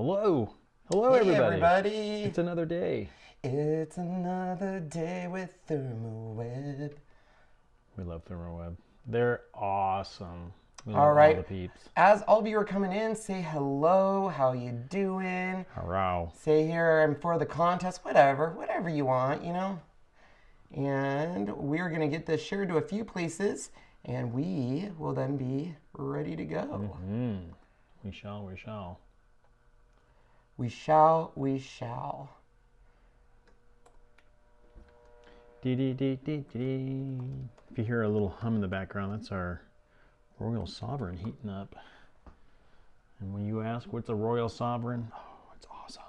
Hello. Hello, Hey everybody. It's another day. It's another day with Therm-O-Web. We love Therm-O-Web. They're awesome. We love All right. all the peeps. As all of you are coming in, say hello. How you doing? Hello. Say here, I'm for the contest. Whatever you want, you know. And we're going to get this shared to a few places, and we will then be ready to go. Mm-hmm. We shall. We shall. Dee. If you hear a little hum in the background, that's our Royal Sovereign heating up. And when you ask what's a Royal Sovereign, oh, it's awesome.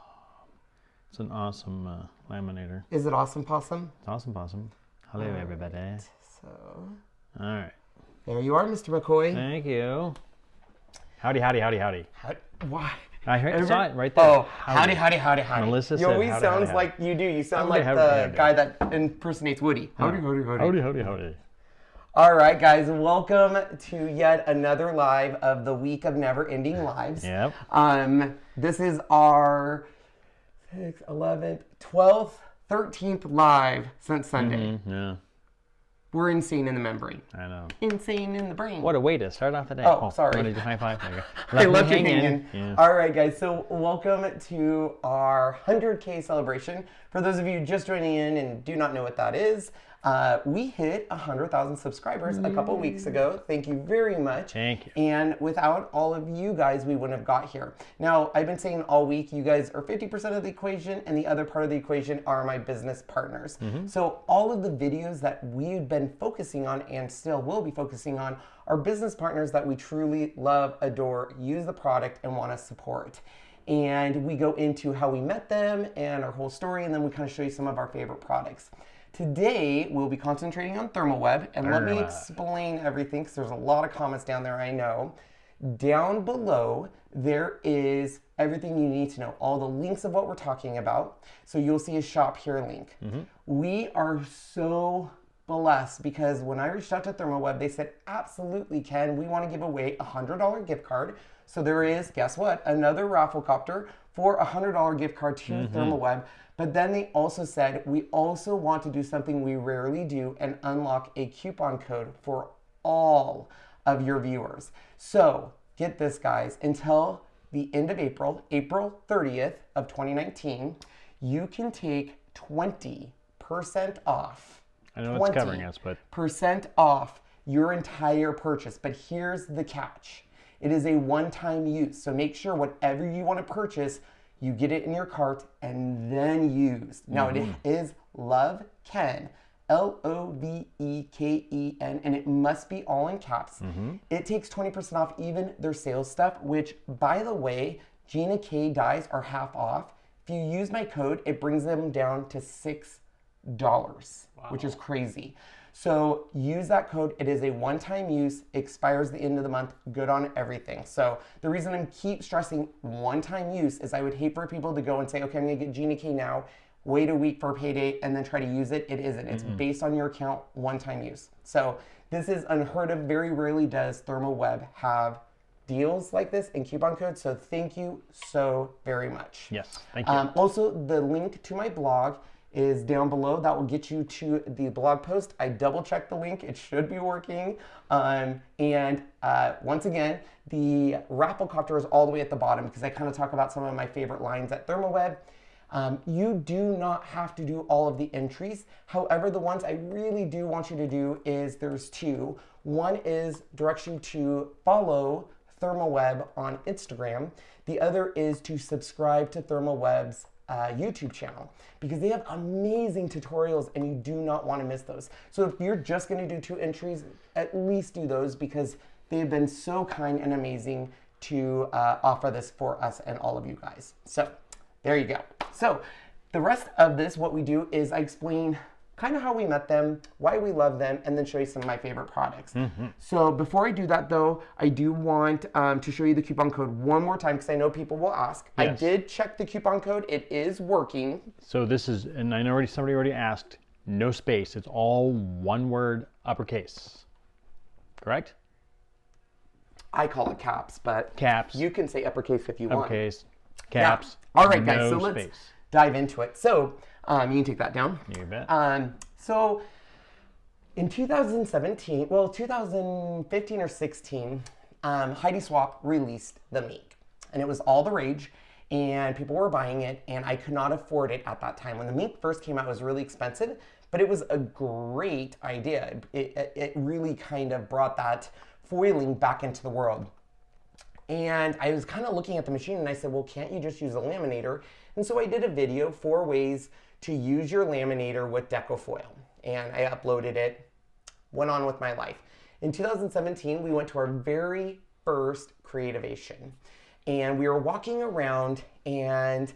It's an awesome laminator. Is it awesome, Possum? It's awesome, Possum. Hello, everybody. So, all right. There you are, Mr. McCoy. Thank you. Howdy. Why? I saw it right there. Oh, howdy. Melissa You said always howdy, sounds howdy. like you do. You sound Howdy, like howdy. the guy that impersonates Woody. Howdy. Howdy. All right, guys, welcome to yet another live of the week of never-ending lives. Yep. This is our 6th, 11th, 12th, 13th live since Sunday. Yeah. We're insane in the membrane. I know. Insane in the brain. What a way to start off the day. Oh, sorry. Want to do high five? There you go. I left you hanging. Yeah. All right, guys. So welcome to our 100K celebration. For those of you just joining in and do not know what that is, we hit 100,000 subscribers a couple weeks ago. Thank you very much. Thank you. And without all of you guys, we wouldn't have got here. Now, I've been saying all week, you guys are 50% of the equation, and the other part of the equation are my business partners. So all of the videos that we've been focusing on and still will be focusing on are business partners that we truly love, adore, use the product, and want to support. And we go into how we met them and our whole story, and then we kind of show you some of our favorite products. Today, we'll be concentrating on Therm-O-Web, and let me explain everything, because there's a lot of comments down there, I know. Down below, there is everything you need to know, all the links of what we're talking about. So you'll see a shop here link. We are so blessed, because when I reached out to Therm-O-Web, they said, absolutely, Ken, we want to give away a $100 gift card. So there is, guess what, another raffle copter for a $100 gift card to Therm-O-Web. But then they also said, we also want to do something we rarely do and unlock a coupon code for all of your viewers. So get this, guys, until the end of April, April 30th of 2019, you can take 20% off. I know it's covering us, but percent off your entire purchase. But here's the catch. It is a one-time use. So make sure whatever you want to purchase, you get it in your cart and then use. Now it is Love Ken, L-O-V-E-K-E-N, and it must be all in caps. It takes 20% off even their sales stuff, which, by the way, Gina K dyes are half off. If you use my code, it brings them down to $6, which is crazy. So use that code. It is a one-time use, expires the end of the month, good on everything. So the reason I keep stressing one-time use is I would hate for people to go and say, okay, I'm gonna get Gina K now, wait a week for a payday, and then try to use it. It isn't. It's based on your account, one-time use. So this is unheard of. Very rarely does Therm-O-Web have deals like this and coupon codes. So thank you so very much. yes, thank you. Also, the link to my blog is down below. That will get you to the blog post. I double checked the link. It should be working. Once again, the raffle copter is all the way at the bottom, because I kind of talk about some of my favorite lines at Therm-O-Web. You do not have to do all of the entries. However, the ones I really do want you to do is there's two. One is directs you to follow Therm-O-Web on Instagram. The other is to subscribe to Therm-O-Web's YouTube channel, because they have amazing tutorials and you do not want to miss those. So if you're just going to do 2 entries, at least do those, because they've been so kind and amazing to offer this for us and all of you guys. So there you go. So the rest of this, what we do is I explain kind of how we met them, why we love them, and then show you some of my favorite products. So before I do that, though, I do want to show you the coupon code one more time, because I know people will ask. Yes. I did check the coupon code. It is working. So this is, and I know somebody already asked, no space. It's all one word, uppercase. Correct? I call it caps, but caps. You can say uppercase if you want. Uppercase. caps. Yeah. All right, guys, no so let's space. dive into it. So you can take that down. You bet. So in 2017, well, 2015 or 16, Heidi Swapp released the Mink, and it was all the rage, and people were buying it, and I could not afford it at that time. When the Mink first came out, it was really expensive, but it was a great idea. It really kind of brought that foiling back into the world. And I was kind of looking at the machine and I said, well, can't you just use a laminator? And so I did a video, 4 ways to use your laminator with deco foil. And I uploaded it, went on with my life. In 2017, we went to our very first Creativation. And we were walking around and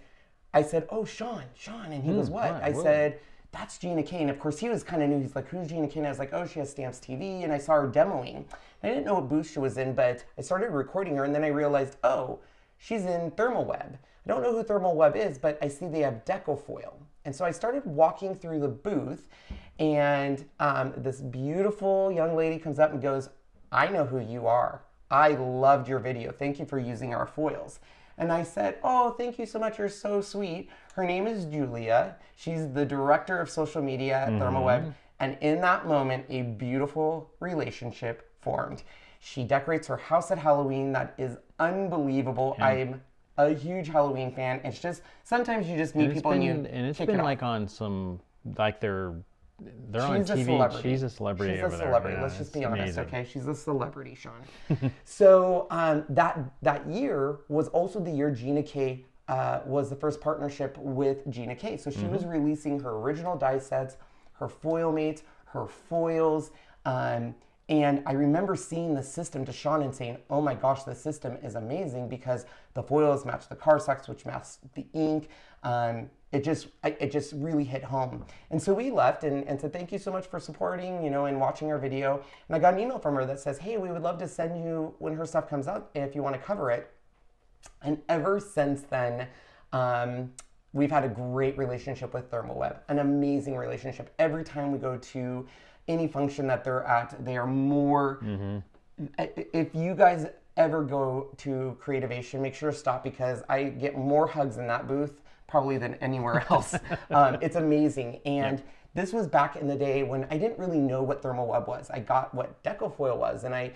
I said, oh, Sean. And he goes, what? I said, that's Gina K. And of course, he was kind of new. He's like, who's Gina K? And I was like, oh, she has Stamps TV. And I saw her demoing. I didn't know what booth she was in, but I started recording her. And then I realized, oh, she's in Therm-O-Web. I don't know who Therm-O-Web is, but I see they have deco foil. And so I started walking through the booth. And this beautiful young lady comes up and goes, I know who you are. I loved your video. Thank you for using our foils. And I said, oh, thank you so much. You're so sweet. Her name is Julia. She's the director of social media at Therm-O-Web. And in that moment, a beautiful relationship formed. She decorates her house at Halloween. That is unbelievable. I'm a huge Halloween fan. It's just, sometimes you just meet people and you And it's kick been it like off. on some, like they're on She's a TV. celebrity. She's a celebrity She's a over celebrity. there. Yeah, Let's just be it's honest, amazing. okay? She's a celebrity, Sean. So that year was also the year Gina K was the first partnership with Gina K. So she was releasing her original die sets, her foil mates, her foils. And I remember seeing the system to Sean and saying, oh my gosh, the system is amazing because the foils match the cardstocks, which match the ink. It just really hit home. And so we left and said, thank you so much for supporting, and watching our video. And I got an email from her that says, hey, we would love to send you when her stuff comes out if you want to cover it. And ever since then, we've had a great relationship with Therm-O-Web, an amazing relationship. Every time we go to any function that they're at, they are more, if you guys ever go to Creativation, make sure to stop because I get more hugs in that booth probably than anywhere else. It's amazing. And this was back in the day when I didn't really know what Therm-O-Web was. I got what deco foil was and I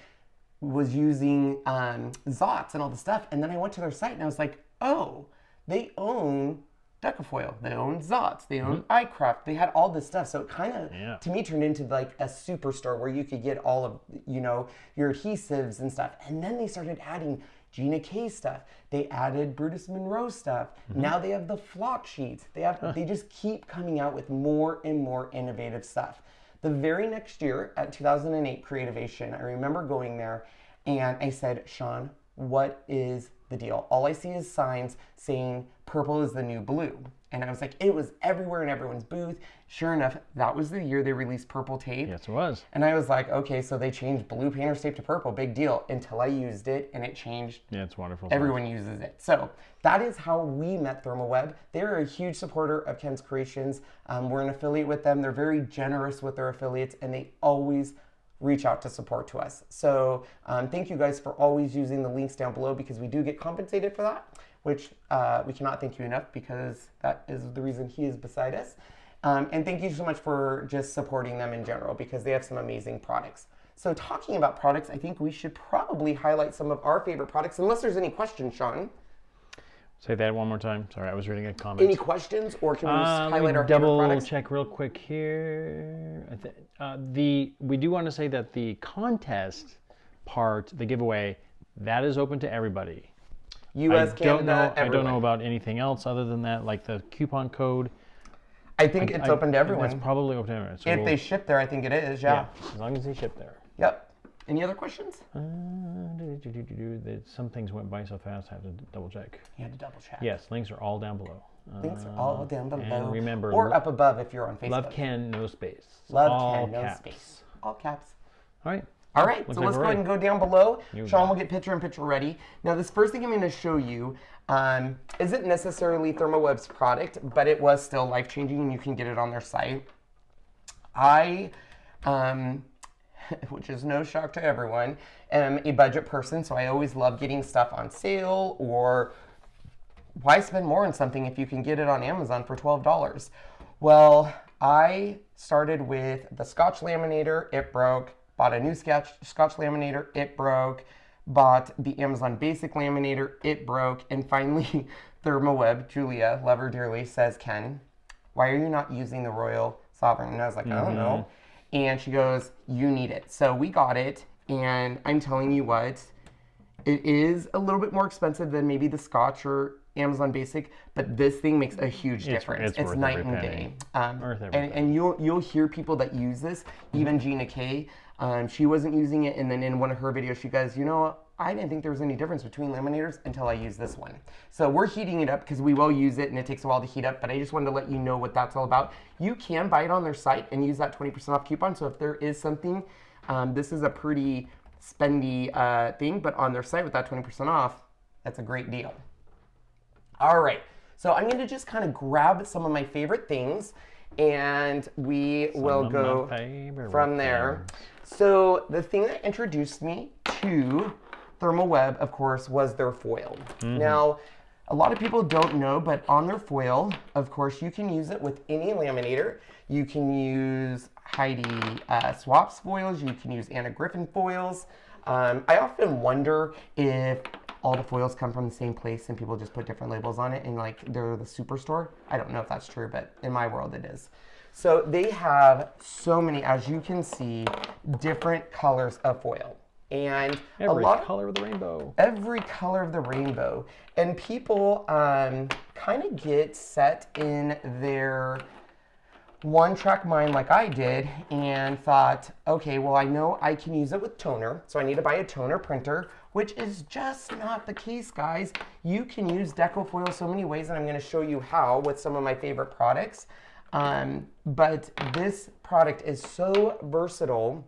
was using Zots and all the stuff. And then I went to their site and I was like, oh, they own Decofoil, they own Zots, they own iCraft, they had all this stuff. So it kind of, to me, turned into like a superstore where you could get all of, your adhesives and stuff. And then they started adding Gina K stuff. They added Brutus Monroe stuff. Now they have the flock sheets. They just keep coming out with more and more innovative stuff. The very next year at 2008 Creativation, I remember going there and I said, Sean, what is the deal? All I see is signs saying purple is the new blue. And I was like, it was everywhere in everyone's booth. Sure enough, that was the year they released purple tape. Yes, it was. And I was like, okay, so they changed blue painter's tape to purple. Big deal. Until I used it and it changed. Yeah, it's wonderful. Everyone uses it. So that is how we met Therm-O-Web. They're a huge supporter of Ken's Creations. We're an affiliate with them. They're very generous with their affiliates and they always reach out to support to us. So thank you guys for always using the links down below because we do get compensated for that, which we cannot thank you enough because that is the reason he is beside us. And thank you so much for just supporting them in general because they have some amazing products. So talking about products, I think we should probably highlight some of our favorite products, unless there's any questions, Sean. Say that one more time. Sorry, I was reading a comment. Any questions, or can we just highlight our favorite double products? check real quick here. We do want to say that the contest part, the giveaway, that is open to everybody. U.S., Canada, I don't know about anything else other than that, like the coupon code. I think it's open to everyone. It's probably open to everyone. So if they ship there, I think it is, yeah. As long as they ship there. Yep. Any other questions? Some things went by so fast, I have to double check. You had to double check. Yes, links are all down below. Links are all down below. And remember, or up above if you're on Facebook. Love Ken, no space. Love Ken, no space. All caps. All right. All right, so let's go ahead and go down below. Sean will get picture-in-picture ready. Now, this first thing I'm going to show you isn't necessarily Therm-O-Web's product, but it was still life-changing, and you can get it on their site. I, which is no shock to everyone, am a budget person, so I always love getting stuff on sale or why spend more on something if you can get it on Amazon for $12? Well, I started with the Scotch laminator, it broke. Bought a new Scotch laminator, it broke. Bought the Amazon Basic laminator, it broke. And finally, Therm-O-Web, Julia, love her dearly, says, Ken, why are you not using the Royal Sovereign? And I was like, I don't know. And she goes, you need it. So we got it, and I'm telling you what, it is a little bit more expensive than maybe the Scotch or Amazon Basic, but this thing makes a huge difference. It's night and day. And you'll hear people that use this, even Gina K. She wasn't using it, and then in one of her videos, she goes, you know, I didn't think there was any difference between laminators until I used this one. So we're heating it up because we will use it, and it takes a while to heat up, but I just wanted to let you know what that's all about. You can buy it on their site and use that 20% off coupon, so if there is something, this is a pretty spendy thing, but on their site with that 20% off, that's a great deal. All right, so I'm gonna just kind of grab some of my favorite things, and we will go from there. So the thing that introduced me to Therm-O-Web, of course, was their foil. Now, a lot of people don't know, but on their foil, of course, you can use it with any laminator. You can use Heidi Swapp's foils. You can use Anna Griffin foils. I often wonder if all the foils come from the same place and people just put different labels on it and like they're the superstore. I don't know if that's true, but in my world it is. So they have so many, as you can see, different colors of foil. And every color of the rainbow. Every color of the rainbow. And people kind of get set in their one-track mind like I did and thought, okay, well, I know I can use it with toner, so I need to buy a toner printer, which is just not the case, guys. You can use deco foil so many ways, and I'm going to show you how with some of my favorite products. But this product is so versatile.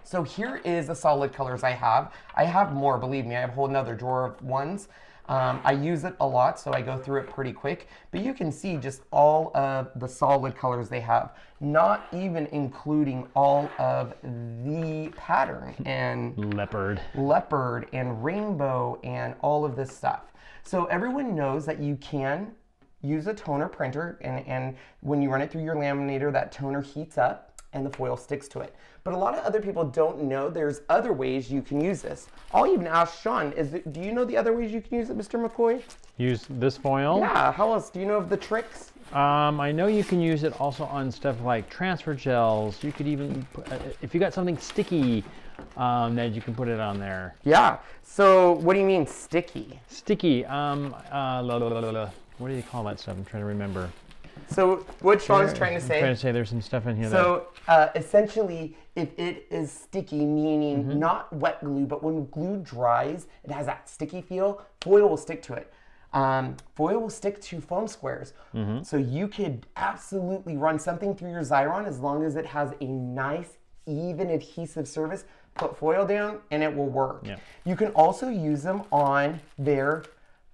So here is the solid colors I have. I have more, believe me. I have a whole nother drawer of ones. I use it a lot, so I go through it pretty quick. But you can see just all of the solid colors they have, not even including all of the pattern and leopard and rainbow and all of this stuff. So everyone knows that you can use a toner printer, and when you run it through your laminator, that toner heats up and the foil sticks to it. But a lot of other people don't know there's other ways you can use this. I'll even ask Sean, do you know the other ways you can use it, Mr. McCoy? Use this foil? Yeah, how else? Do you know of the tricks? I know you can use it also on stuff like transfer gels. You could even, put, if you got something sticky, that you can put it on there. Yeah, so what do you mean sticky? Sticky, what do you call that stuff? I'm trying to remember. So what Sean's trying to say. I'm trying to say there's some stuff in here. So essentially, if it is sticky, meaning not wet glue, but when glue dries, it has that sticky feel, foil will stick to it. Foil will stick to foam squares. So you could absolutely run something through your Xyron as long as it has a nice, even adhesive surface. Put foil down and it will work. Yeah. You can also use them on their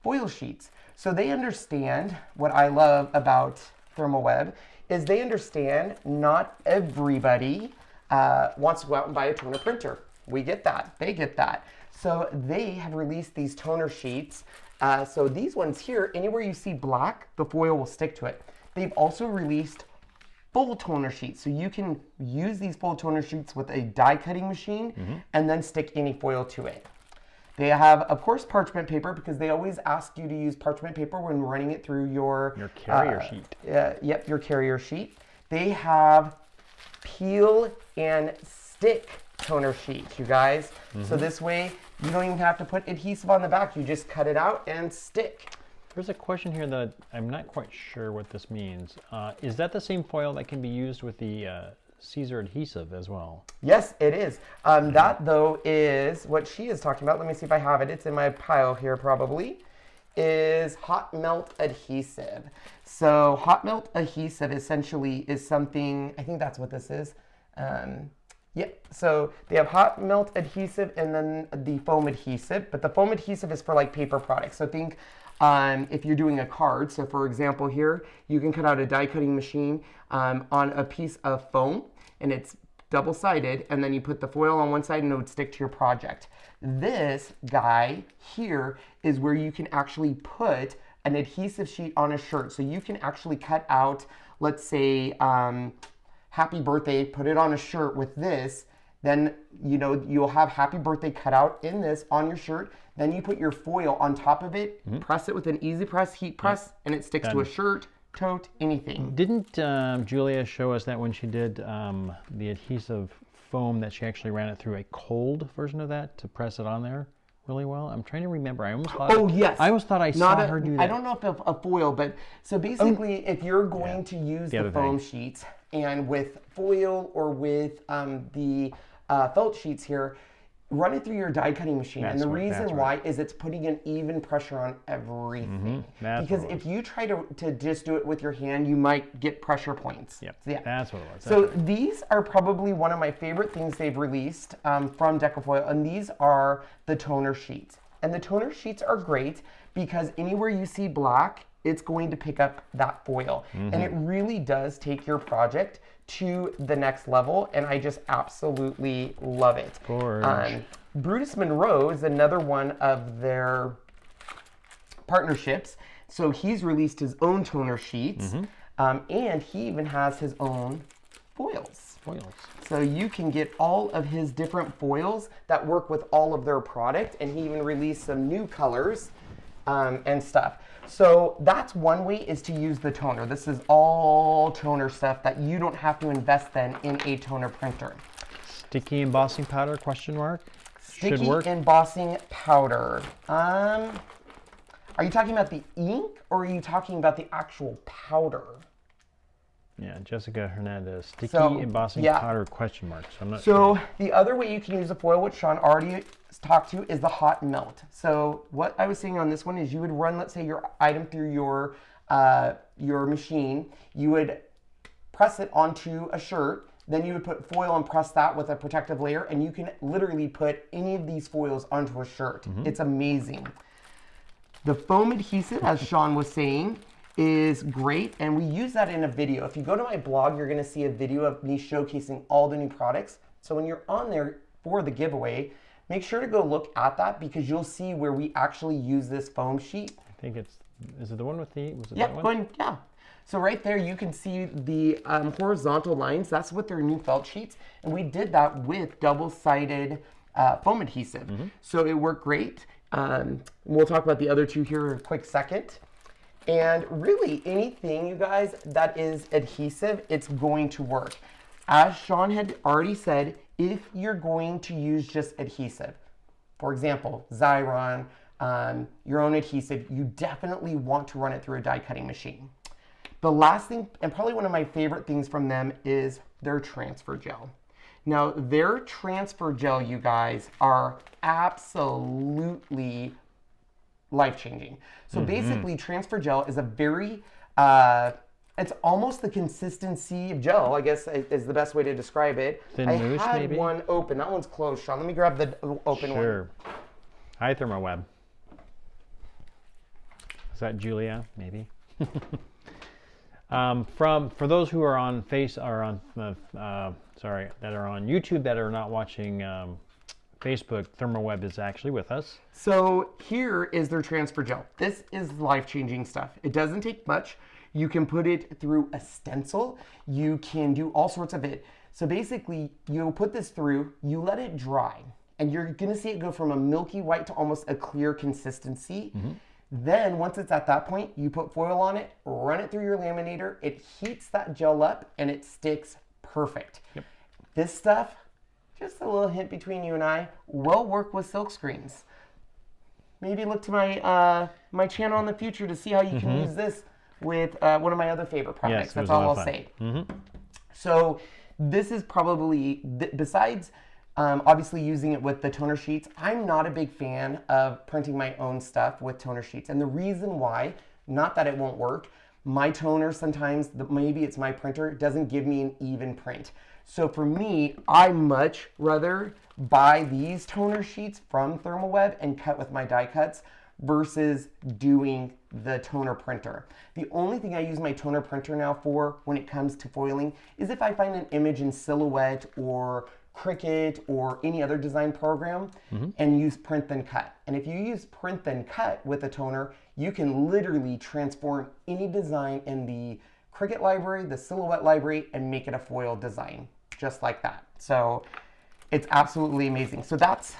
foil sheets. So they understand what I love about Therm-O-Web is they understand not everybody wants to go out and buy a toner printer. We get that. They get that. So they have released these toner sheets. So these ones here, anywhere you see black, the foil will stick to it. They've also released full toner sheets. So you can use these full toner sheets with a die cutting machine and then stick any foil to it. They have, of course, parchment paper because they always ask you to use parchment paper when running it through your carrier sheet. Yep, your carrier sheet. They have peel and stick toner sheets, you guys. So this way, you don't even have to put adhesive on the back. You just cut it out and stick. There's a question here that I'm not quite sure what this means. Is that the same foil that can be used with the Siser adhesive as well? Yes, it is. That, though, is what she is talking about. Let me see if I have it. It's in my pile here, probably. Is hot melt adhesive. So hot melt adhesive essentially is something, I think that's what this is. Yeah, so they have hot melt adhesive and then the foam adhesive, but the foam adhesive is for like paper products. So think if you're doing a card, so for example here, you can cut out a die cutting machine on a piece of foam and it's double-sided, and then you put the foil on one side and it would stick to your project. This guy here is where you can actually put an adhesive sheet on a shirt. So you can actually cut out, let's say, happy birthday, put it on a shirt with this. Then, you know, you'll have happy birthday cut out in this on your shirt. Then you put your foil on top of it, press it with an easy press, heat press, and it sticks to a shirt, tote, anything. Didn't Julia show us that when she did the adhesive foam that she actually ran it through a cold version of that to press it on there really well? I'm trying to remember. I almost thought. Yes. I almost thought I saw her do that. I don't know if a foil, but so basically, if you're going to use the foam sheets and with foil or with the felt sheets here, run it through your die cutting machine. And the reason why is it's putting an even pressure on everything. Because if you try to just do it with your hand, you might get pressure points. Yep. So, yeah. That's what it was. So these are probably one of my favorite things they've released from Decofoil, and these are the toner sheets. And the toner sheets are great because anywhere you see black, it's going to pick up that foil. And it really does take your project to the next level, and I just absolutely love it. Brutus Monroe is another one of their partnerships. So he's released his own toner sheets, and he even has his own foils. So you can get all of his different foils that work with all of their product, and he even released some new colors and stuff. So that's one way, is to use the toner. This is all toner stuff that you don't have to invest then in a toner printer. Sticky embossing powder, question mark? Sticky embossing powder. Are you talking about the ink or are you talking about the actual powder? Yeah, Jessica Hernandez, sticky embossing powder, question mark. So I'm not sure. The other way you can use the foil, which Sean already talked to, is the hot melt. So what I was saying on this one is you would run, let's say, your item through your machine. You would press it onto a shirt. Then you would put foil and press that with a protective layer, and you can literally put any of these foils onto a shirt. It's amazing. The foam adhesive, as Sean was saying, is great, and we use that in a video. If you go to my blog, you're gonna see a video of me showcasing all the new products. So when you're on there for the giveaway, make sure to go look at that because you'll see where we actually use this foam sheet. I think is it the one with the, was it that one? Going, yeah. So right there, you can see the horizontal lines. That's with their new felt sheets. And we did that with double-sided foam adhesive. So it worked great. We'll talk about the other two here in a quick second. And really, anything, you guys, that is adhesive, it's going to work. As Sean had already said, if you're going to use just adhesive, for example, Xyron, your own adhesive, you definitely want to run it through a die cutting machine. The last thing, and probably one of my favorite things from them, is their transfer gel. Now, their transfer gel, you guys, are absolutely life-changing. So basically, transfer gel is a very, it's almost the consistency of gel, I guess is the best way to describe it. Thin mousse, I had maybe? one open. That one's closed, Sean. Let me grab the open one. Sure. Hi, Therm-O-Web. Is that Julia? Maybe. For those who are on that are on YouTube that are not watching Facebook, Therm-O-Web is actually with us. So here is their transfer gel. This is life-changing stuff. It doesn't take much. You can put it through a stencil. You can do all sorts of it. So basically, you'll put this through, you let it dry, and you're gonna see it go from a milky white to almost a clear consistency. Then once it's at that point, you put foil on it, run it through your laminator, it heats that gel up, and it sticks perfect. This stuff, just a little hint between you and I, will work with silk screens. Maybe look to my my channel in the future to see how you can use this with one of my other favorite products. Yes, that's all I'll say. So this is probably, besides obviously using it with the toner sheets, I'm not a big fan of printing my own stuff with toner sheets. And the reason why, not that it won't work, my toner sometimes, maybe it's my printer, doesn't give me an even print. So for me, I much rather buy these toner sheets from Therm-O-Web and cut with my die cuts versus doing the toner printer. The only thing I use my toner printer now for when it comes to foiling is if I find an image in Silhouette or Cricut or any other design program and use print then cut. And if you use print then cut with a toner, you can literally transform any design in the Cricut library, the Silhouette library, and make it a foil design, just like that. So it's absolutely amazing. So that's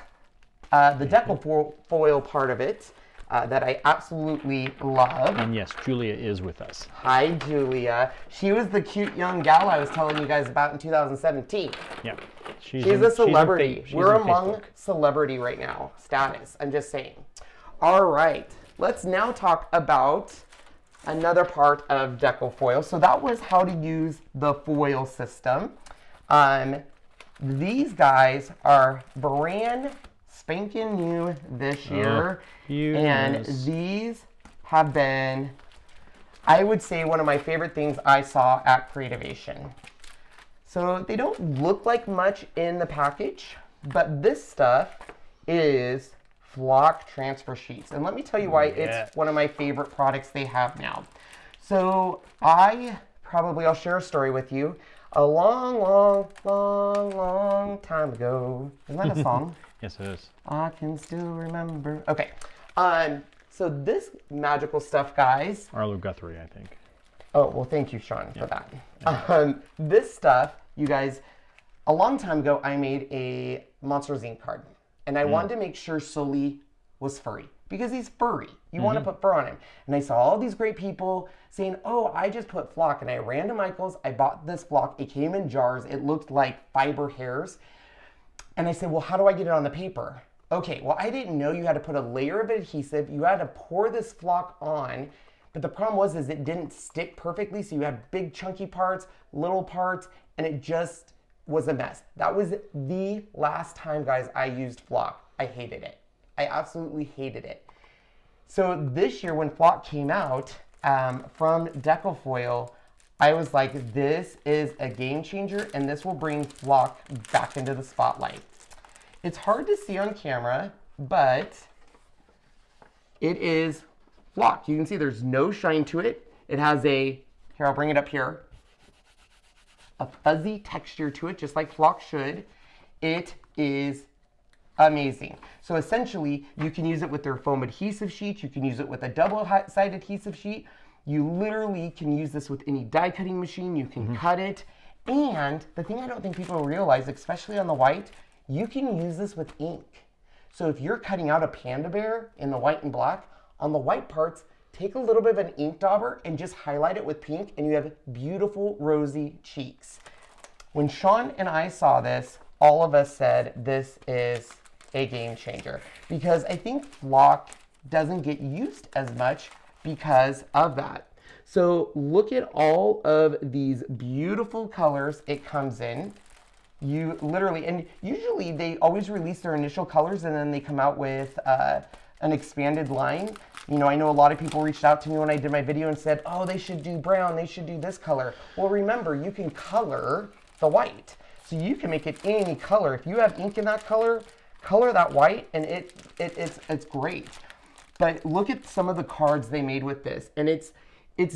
the deco foil part of it that I absolutely love. And yes, Julia is with us. Hi, Julia. She was the cute young gal I was telling you guys about in 2017. Yeah. She's a celebrity. We're among Facebook. celebrity right now status. I'm just saying. All right. Let's now talk about another part of deco foil. So that was how to use the foil system. These guys are brand spanking new this year. And these have been, I would say, one of my favorite things I saw at Creativation. So they don't look like much in the package, but this stuff is flock transfer sheets. And let me tell you why it's one of my favorite products they have now. So I'll share a story with you. A long time ago. Isn't that a song? Yes, it is. I can still remember. Okay. So this magical stuff, guys. Arlo Guthrie, I think. Oh, well, thank you, Sean, for that. This stuff, you guys, a long time ago, I made a Monsters Inc. card. And I wanted to make sure Sully was furry. Because he's furry. You want to put fur on him. And I saw all these great people saying, oh, I just put flock. And I ran to Michael's. I bought this flock. It came in jars. It looked like fiber hairs. And I said, well, how do I get it on the paper? Okay, well, I didn't know you had to put a layer of adhesive. You had to pour this flock on. But the problem was it didn't stick perfectly. So you had big chunky parts, little parts, and it just was a mess. That was the last time, guys, I used flock. I hated it. I absolutely hated it. So this year when flock came out from Decofoil, I was like, this is a game changer and this will bring flock back into the spotlight. It's hard to see on camera, but it is flock. You can see there's no shine to it. It has here, I'll bring it up here, a fuzzy texture to it, just like flock should. It is amazing. So essentially, you can use it with their foam adhesive sheets. You can use it with a double-sided adhesive sheet. You literally can use this with any die cutting machine. You can cut it. And the thing I don't think people realize, especially on the white, you can use this with ink. So if you're cutting out a panda bear in the white and black, on the white parts, take a little bit of an ink dauber and just highlight it with pink and you have beautiful rosy cheeks. When Sean and I saw this, all of us said this is a game changer because I think flock doesn't get used as much because of that. So look at all of these beautiful colors it comes in. You literally, and usually they always release their initial colors and then they come out with an expanded line. You know, I know a lot of people reached out to me when I did my video and said, oh, they should do brown, they should do this color. Well, remember, you can color the white. So you can make it any color. If you have ink in that color, color that white and it's great. But look at some of the cards they made with this and it's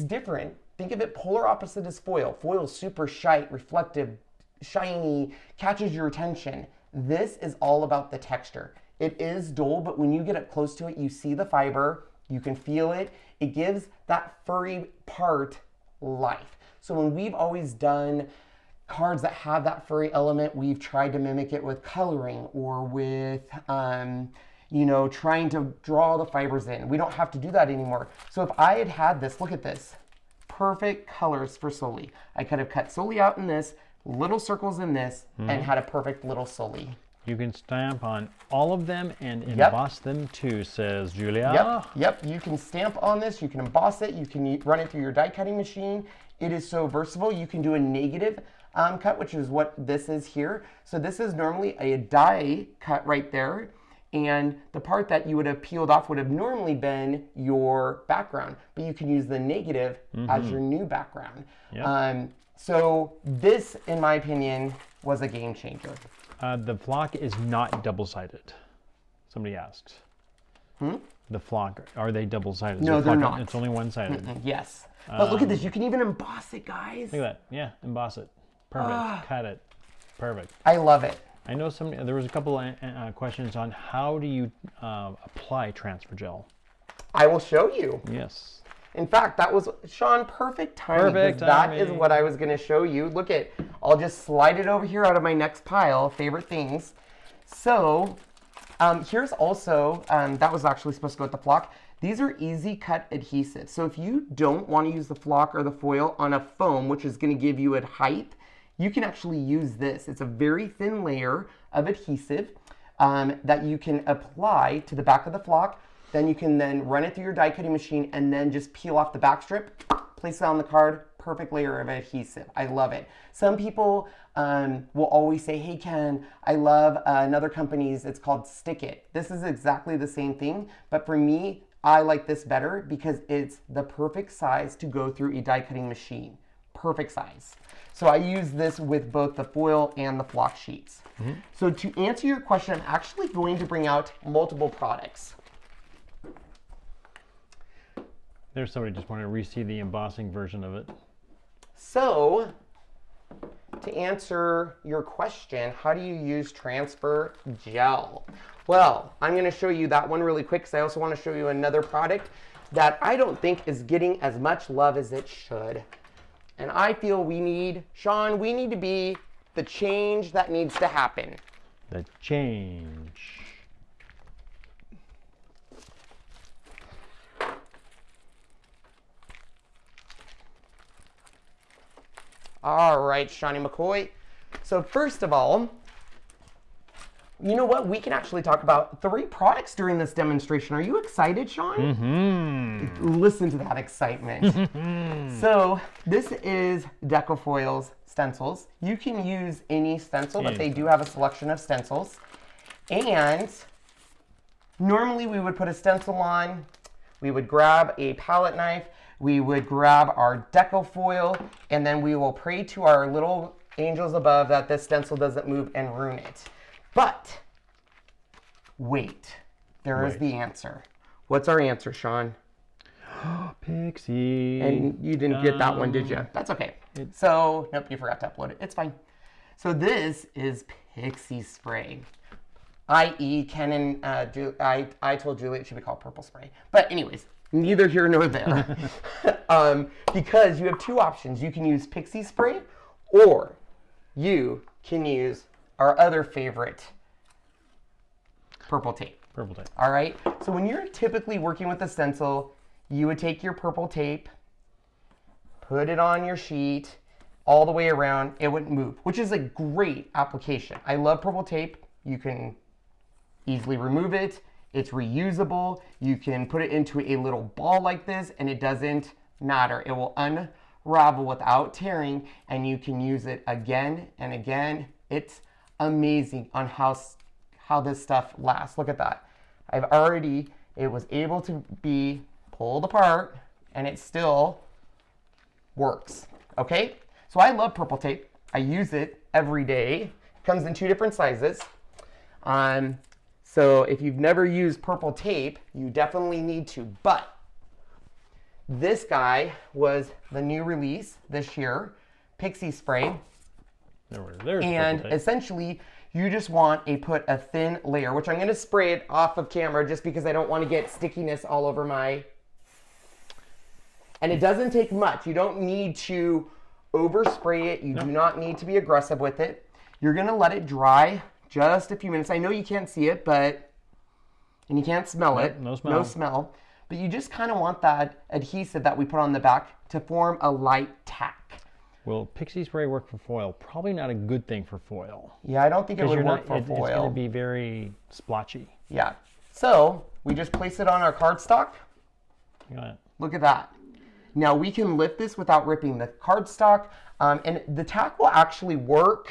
different. Think of it polar opposite as foil. Foil is super shite, reflective, shiny, catches your attention. This is all about the texture. It is dull, but when you get up close to it, you see the fiber, you can feel it. It gives that furry part life. So when we've always done cards that have that furry element, we've tried to mimic it with coloring or with, you know, trying to draw the fibers in. We don't have to do that anymore. So if I had had this, look at this, perfect colors for Sully. I could have cut Sully out in this, little circles in this, and had a perfect little Sully. You can stamp on all of them and emboss them too, says Julia. Yep, you can stamp on this, you can emboss it, you can run it through your die cutting machine. It is so versatile. You can do a negative cut, which is what this is here. So this is normally a die cut right there. And the part that you would have peeled off would have normally been your background, but you can use the negative as your new background. Yep. So this, in my opinion, was a game changer. The flock is not double-sided. Somebody asks. The flock, are they double-sided? No, they're not. It's only one-sided. Yes. But look at this. You can even emboss it, guys. Look at that. Yeah, emboss it. Perfect. Cut it. Perfect. I love it. I know there was a couple questions on how do you apply transfer gel. I will show you. Yes. In fact, that was, Sean, perfect timing. Perfect timing. That is what I was going to show you. Look at, I'll just slide it over here out of my next pile, favorite things. So here's also, that was actually supposed to go with the flock. These are easy cut adhesives. So if you don't want to use the flock or the foil on a foam, which is going to give you a height, you can actually use this. It's a very thin layer of adhesive that you can apply to the back of the flock. Then you can then run it through your die cutting machine and then just peel off the back strip, place it on the card, perfect layer of adhesive. I love it. Some people will always say, hey Ken, I love another company's, it's called Stick It. This is exactly the same thing, but for me, I like this better because it's the perfect size to go through a die cutting machine. Perfect size. So I use this with both the foil and the flock sheets. So to answer your question, I'm actually going to bring out multiple products. There's somebody just wanted to re-see the embossing version of it. So, to answer your question, how do you use transfer gel? Well, I'm going to show you that one really quick because I also want to show you another product that I don't think is getting as much love as it should. And I feel we need, Sean, we need to be the change that needs to happen. The change. All right, Shawnee McCoy. So first of all, you know what? We can actually talk about 3 products during this demonstration. Are you excited, Sean? Mm-hmm. Listen to that excitement. So this is Decofoil's stencils. You can use any stencil, but they do have a selection of stencils. And normally we would put a stencil on, we would grab a palette knife, we would grab our Decofoil, and then we will pray to our little angels above that this stencil doesn't move and ruin it. But wait, there is the answer. What's our answer, Sean? Pixie. And you didn't get that one, did you? That's okay. So, nope, you forgot to upload it. It's fine. So this is Pixie Spray. I.e. Ken and I told Julie it should be called Purple Spray. But anyways, neither here nor there. Because you have 2 options. You can use Pixie Spray or you can use our other favorite, purple tape. Purple tape. All right. So when you're typically working with a stencil, you would take your purple tape, put it on your sheet all the way around. It wouldn't move, which is a great application. I love purple tape. You can easily remove it. It's reusable. You can put it into a little ball like this and it doesn't matter. It will unravel without tearing and you can use it again and again. It's amazing on how this stuff lasts. Look at that. It was able to be pulled apart and it still works. Okay? So I love purple tape. I use it every day. It comes in 2 different sizes. So if you've never used purple tape, you definitely need to. But this guy was the new release this year, Pixie Spray. And essentially, you just want to put a thin layer, which I'm going to spray it off of camera just because I don't want to get stickiness all over my... And it doesn't take much. You don't need to overspray it. You do not need to be aggressive with it. You're going to let it dry just a few minutes. I know you can't see it, but... And you can't smell it. No smell. No smell. But you just kind of want that adhesive that we put on the back to form a light tack. Will Pixie Spray work for foil? Probably not a good thing for foil. Yeah, I don't think it would work for foil. It's going to be very splotchy. Yeah. So we just place it on our cardstock. Got it. Look at that. Now we can lift this without ripping the cardstock. And the tack will actually work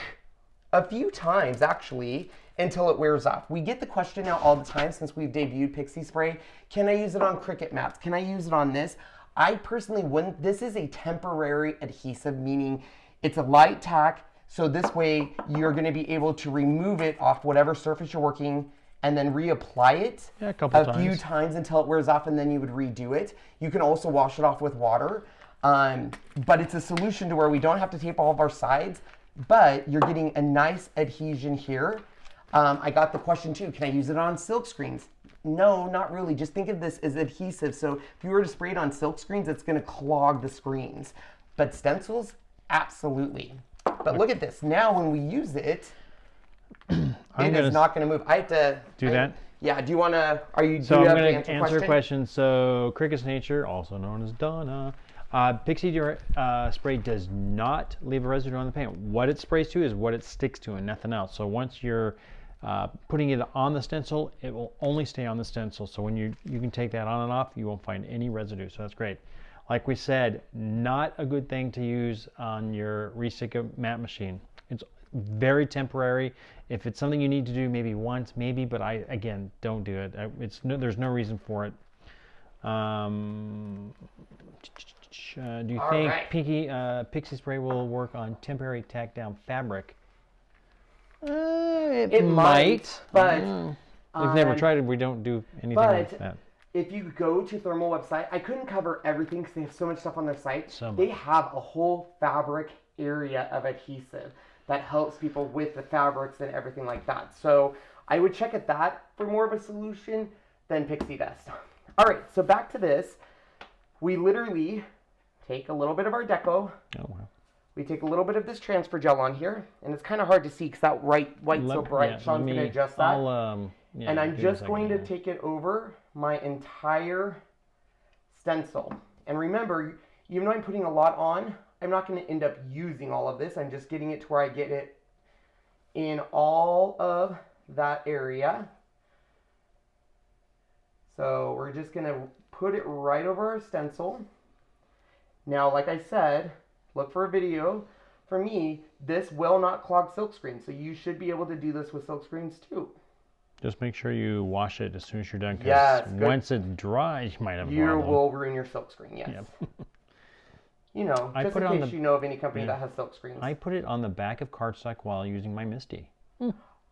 a few times actually until it wears off. We get the question now all the time since we've debuted Pixie Spray. Can I use it on Cricut mats? Can I use it on this? I personally wouldn't. This is a temporary adhesive, meaning it's a light tack. So this way you're going to be able to remove it off whatever surface you're working and then reapply it a few times until it wears off, and then you would redo it. You can also wash it off with water. But it's a solution to where we don't have to tape all of our sides. but you're getting a nice adhesion here. I got the question too, can I use it on silk screens? No, not really. Just think of this as adhesive. So if you were to spray it on silk screens, it's going to clog the screens. But stencils, absolutely. But look at this. Now when we use it, it is not going to move. I have to do that. Yeah. Do you want to? So I'm going to answer a question. So Cricut's Nature, also known as Donna, Pixie spray does not leave a residue on the paint. What it sprays to is what it sticks to and nothing else. So once you're putting it on the stencil, it will only stay on the stencil. So when you can take that on and off, you won't find any residue. So that's great. Like we said, not a good thing to use on your Resica matte machine. It's very temporary. If it's something you need to do maybe once, maybe, but again, don't do it. There's no reason for it. Do you think Pixie spray will work on temporary tack down fabric? It might, but we've never tried it. We don't do anything like that. If you go to Therm-O website, I couldn't cover everything because they have so much stuff on their site. They have a whole fabric area of adhesive that helps people with the fabrics and everything like that. So I would check at that for more of a solution than Pixie does. All right, so back to this. We literally take a little bit of our deco. Oh, wow. We take a little bit of this transfer gel on here, and it's kind of hard to see because that white's so bright. Sean's going to adjust that. And I'm just going to take it over my entire stencil. And remember, even though I'm putting a lot on, I'm not going to end up using all of this. I'm just getting it to where I get it in all of that area. So we're just going to put it right over our stencil. Now, like I said, look for a video. For me, this will not clog silk screens, so you should be able to do this with silk screens too. Just make sure you wash it as soon as you're done, because once it dries, you might have a problem. You will ruin your silk screen, yes. Yep. You know, just in case you know of any company that has silk screens. I put it on the back of cardstock while using my Misty.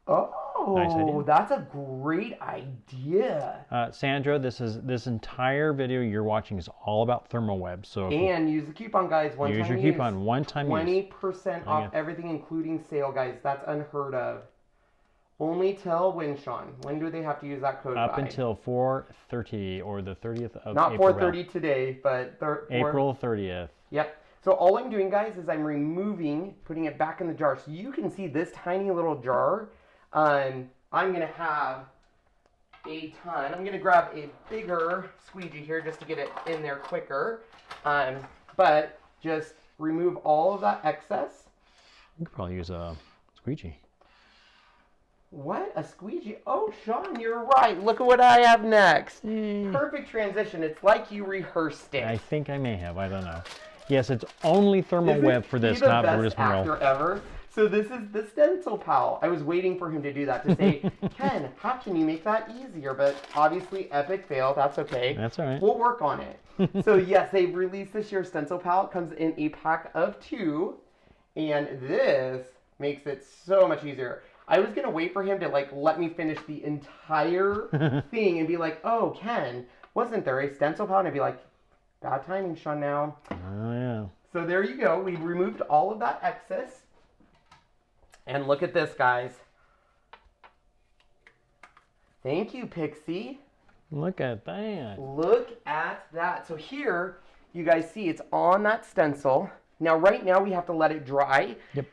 Oh, nice, that's a great idea. Sandra, this entire video you're watching is all about Therm-O-Web. So use the coupon, guys. Use your coupon. One time 20% off everything, including sale, guys. That's unheard of. Only till when, Sean? When do they have to use that code? Up until 4/30 or the 30th of Not April. Not 4/30 today, but April 30th. Yep. So all I'm doing, guys, is I'm putting it back in the jar. So you can see this tiny little jar. I'm going to have a ton. I'm going to grab a bigger squeegee here just to get it in there quicker. But just remove all of that excess. You could probably use a squeegee. What? A squeegee? Oh, Sean, you're right. Look at what I have next. Perfect transition. It's like you rehearsed it. I think I may have. I don't know. Yes, it's only Therm-O-Web for this, not Brutus Monroe. Actor ever. So this is the Stencil Pal. I was waiting for him to do that, to say, Ken, how can you make that easier? But obviously, epic fail. That's okay. That's all right. We'll work on it. So yes, they released this year's Stencil Pal. It comes in a pack of 2. And this makes it so much easier. I was going to wait for him to let me finish the entire thing and be like, oh, Ken, wasn't there a Stencil Pal? And I'd be like, bad timing, Sean, now. Oh, yeah. So there you go. We removed all of that excess. And look at this, guys. Thank you, Pixie. Look at that. Look at that. So here, you guys see it's on that stencil. Now, right now, we have to let it dry. Yep.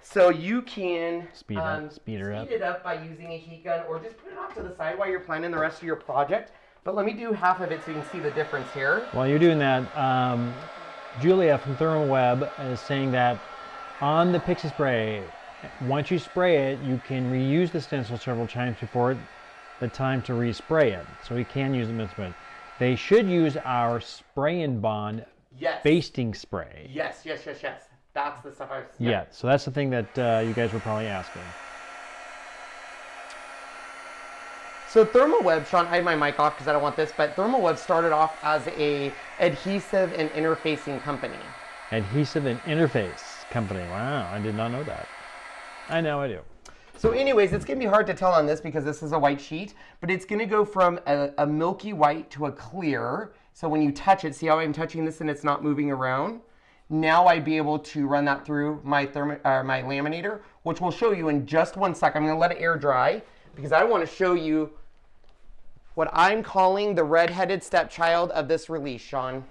So you can speed it up by using a heat gun, or just put it off to the side while you're planning the rest of your project. But let me do half of it so you can see the difference here. While you're doing that, Julia from Therm-O-Web is saying that on the Pixie spray, once you spray it, you can reuse the stencil several times before the time to respray it. So we can use them as well. They should use our spray and bond basting spray. Yes. That's the stuff I was... Yeah, so that's the thing that you guys were probably asking. So Therm-O-Web, Sean, I have my mic off because I don't want this, but Therm-O-Web started off as a adhesive and interfacing company. Adhesive and interface company. Wow, I did not know that. I know I do. So anyways, it's going to be hard to tell on this because this is a white sheet, but it's going to go from a milky white to a clear. So when you touch it, see how I'm touching this and it's not moving around? Now I'd be able to run that through my my laminator, which we'll show you in just one sec. I'm going to let it air dry because I want to show you what I'm calling the red-headed stepchild of this release, Sean.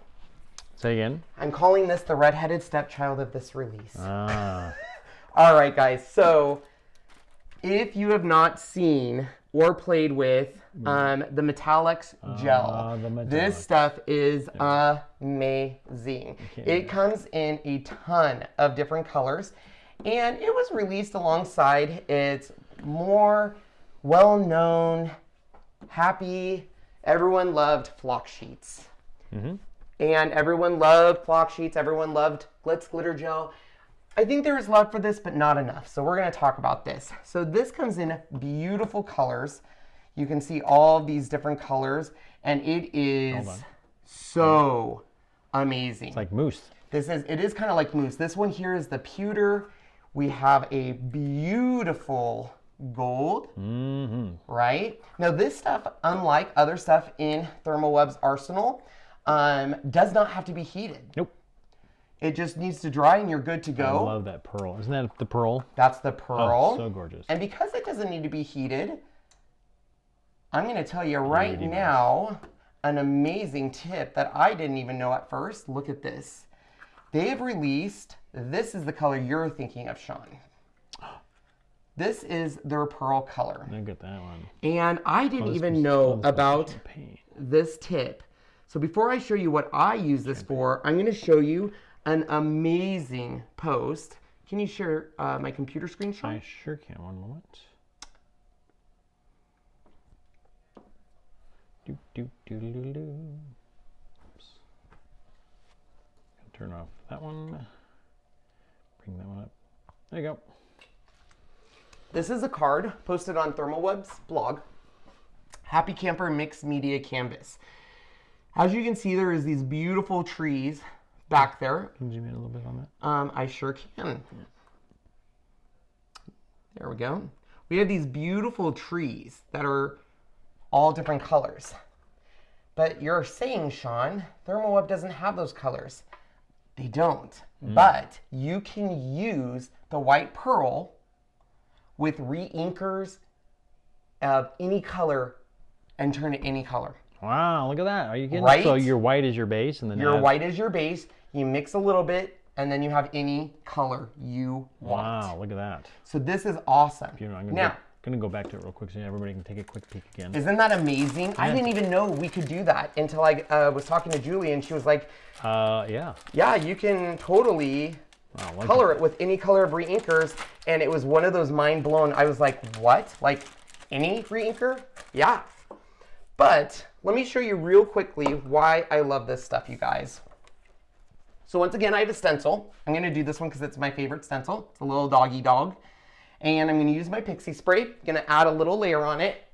Say again. I'm calling this the red-headed stepchild of this release. Ah. All right, guys. So if you have not seen or played with the Metallics gel, this stuff is amazing. It comes in a ton of different colors, and it was released alongside its more well-known, happy, everyone loved flock sheets. And everyone loved flock sheets, everyone loved Glitz Glitter Gel. I think there is love for this, but not enough. So we're going to talk about this. So this comes in beautiful colors. You can see all of these different colors, and it is so amazing. It's like mousse. It is kind of like mousse. This one here is the pewter. We have a beautiful gold, right? Now this stuff, unlike other stuff in Therm-O-Web's arsenal, does not have to be heated. Nope. It just needs to dry and you're good to go. I love that pearl. Isn't that the pearl? That's the pearl. Oh, so gorgeous. And because it doesn't need to be heated, I'm going to tell you right now an amazing tip that I didn't even know at first. Look at this. They've released, this is the color you're thinking of, Sean. This is their pearl color. Look at that one. And I didn't even know about this tip. So before I show you what I use this for, I'm going to show you an amazing post. Can you share my computer screen, Sean? I sure can. One moment. Oops. Turn off that one. Bring that one up. There you go. This is a card posted on Therm-O-Web's blog, Happy Camper Mixed Media Canvas. As you can see, there is these beautiful trees back there. Can you zoom in a little bit on that? I sure can. There we go. We have these beautiful trees that are all different colors. But you're saying, Sean, Therm-O-Web doesn't have those colors. They don't. But you can use the white pearl with re-inkers of any color and turn it any color. Wow, look at that. Are you kidding? Right? So your white is your base, and then your white is your base. You mix a little bit, and then you have any color you want. Wow, look at that. So this is awesome. I'm gonna go back to it real quick so everybody can take a quick peek again. Isn't that amazing? I didn't even know we could do that until I was talking to Julie, and she was like, yeah, you can totally color it with any color of re-inkers. And it was one of those mind blown. I was like, what? Like any re-inker? Yeah. But let me show you real quickly why I love this stuff, you guys. So once again, I have a stencil. I'm going to do this one because it's my favorite stencil. It's a little doggy dog. And I'm going to use my pixie spray. I'm going to add a little layer on it.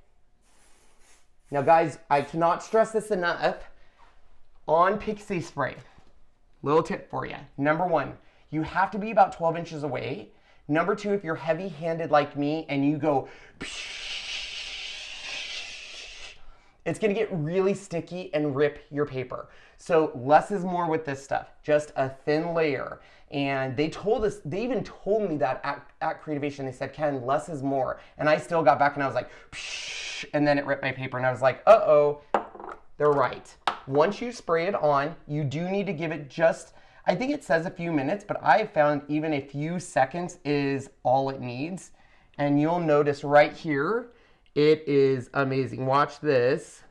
Now guys, I cannot stress this enough. On pixie spray, little tip for you. Number one, you have to be about 12 inches away. Number two, if you're heavy-handed like me and you go, it's going to get really sticky and rip your paper. So less is more with this stuff, just a thin layer. And they told us, they even told me that at Creativation. They said, Ken, less is more. And I still got back and I was like, and then it ripped my paper and I was like, uh-oh, they're right. Once you spray it on, you do need to give it just, I think it says a few minutes, but I found even a few seconds is all it needs. And you'll notice right here, it is amazing. Watch this.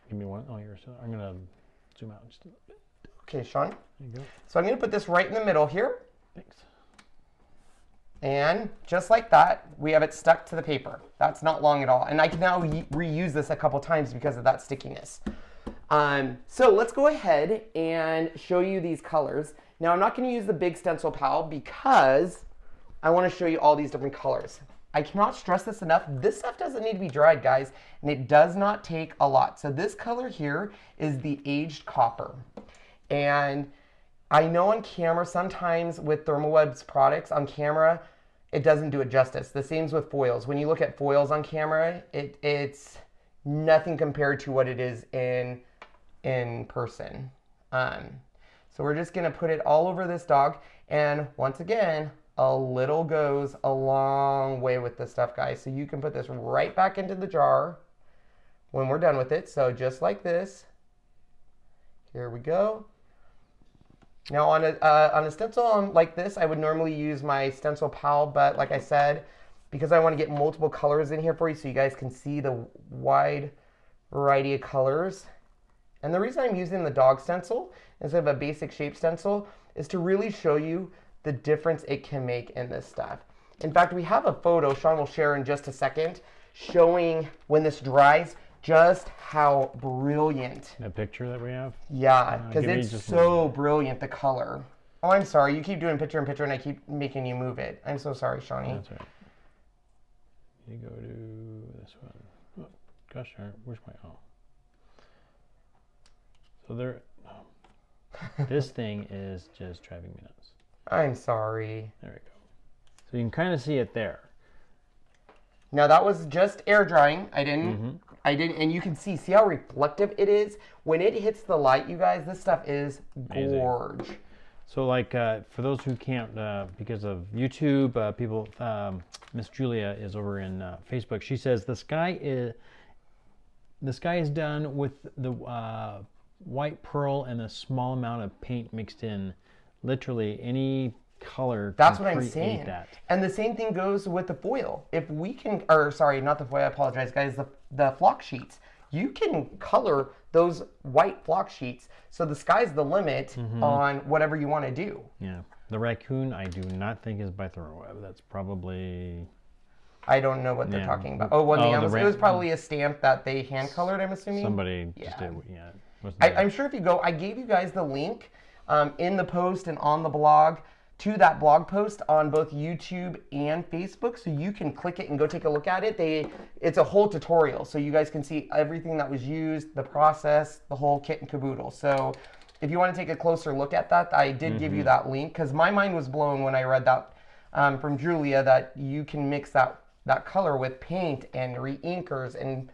Give me one. Oh, you're still. I'm gonna zoom out just a little bit. Okay, Sean. There you go. So I'm gonna put this right in the middle here. Thanks. And just like that, we have it stuck to the paper. That's not long at all. And I can now reuse this a couple times because of that stickiness. So let's go ahead and show you these colors. Now I'm not gonna use the big stencil pal because I wanna show you all these different colors. I cannot stress this enough. This stuff doesn't need to be dried, guys, and it does not take a lot. So this color here is the aged copper. And I know on camera, sometimes with Therm-O-Web's products on camera, it doesn't do it justice. The same with foils. When you look at foils on camera, it's nothing compared to what it is in person. So we're just gonna put it all over this dog. And once again, a little goes a long way with this stuff, guys. So you can put this right back into the jar when we're done with it. So just like this. Here we go. Now on a stencil like this, I would normally use my stencil pal, but like I said, because I want to get multiple colors in here for you so you guys can see the wide variety of colors. And the reason I'm using the dog stencil instead of a basic shape stencil is to really show you the difference it can make in this stuff. In fact, we have a photo Sean will share in just a second showing when this dries just how brilliant. The picture that we have? Yeah, because it's so brilliant, the color. Oh, I'm sorry. You keep doing picture in picture and I keep making you move it. I'm so sorry, Shawnee. That's right. You go to this one. Oh, gosh darn, where's my, oh. So there, this thing is just driving me nuts. I'm sorry. There we go. So you can kind of see it there. Now that was just air drying. I didn't, and you can see how reflective it is. When it hits the light, you guys, this stuff is gorge. So like, for those who can't, because of YouTube, people, Miss Julia is over in Facebook. She says the sky is done with the white pearl and a small amount of paint mixed in. Literally any color. That's what I'm saying. And the same thing goes with the foil. If we can, or sorry, not the foil, I apologize, guys, the flock sheets. You can color those white flock sheets. So the sky's the limit on whatever you want to do. Yeah. The raccoon, I do not think is by Therm-O-Web. That's probably... I don't know what they're talking about. Oh, well, it was probably a stamp that they hand colored, I'm assuming. Somebody just did, yeah. I'm sure if you go, I gave you guys the link in the post and on the blog to that blog post on both YouTube and Facebook, so you can click it and go take a look at it. It's a whole tutorial, so you guys can see everything that was used, the process, the whole kit and caboodle. So if you want to take a closer look at that, I did give you that link, because my mind was blown when I read that from Julia, that you can mix that color with paint and re-inkers, and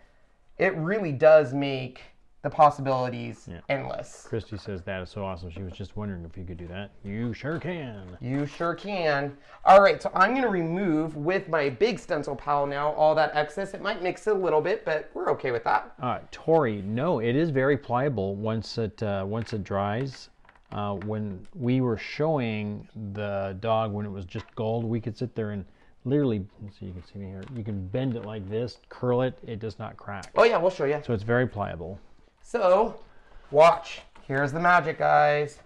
it really does make the possibilities endless. Christy says that is so awesome. She was just wondering if you could do that. You sure can. You sure can. All right, so I'm going to remove with my big stencil pal now all that excess. It might mix it a little bit, but we're okay with that. Tori, no, it is very pliable once it dries. When we were showing the dog when it was just gold, we could sit there and literally, so you can see me here, you can bend it like this, curl it, it does not crack. Oh yeah, we'll show you. So it's very pliable. So, watch. Here's the magic, guys.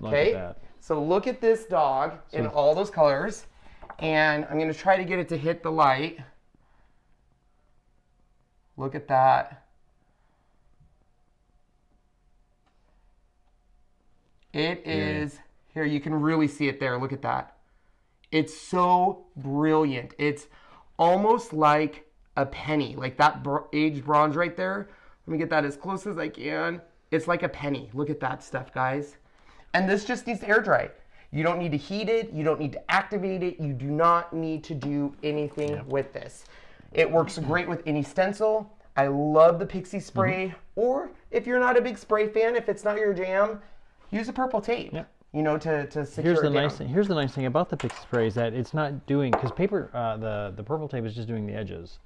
Okay, so look at this dog in all those colors, and I'm going to try to get it to hit the light. Look at that. It is, here you can really see it there, look at that. It's so brilliant. It's almost like a penny, like that aged bronze right there. Let me get that as close as I can. It's like a penny. Look at that stuff, guys. And this just needs to air dry. You don't need to heat it. You don't need to activate it. You do not need to do anything with this. It works great with any stencil. I love the pixie spray. Or if you're not a big spray fan, if it's not your jam, use a purple tape. You know, to secure it down. Here's the nice thing about the pixie spray is that it's not doing, because paper, the purple tape is just doing the edges,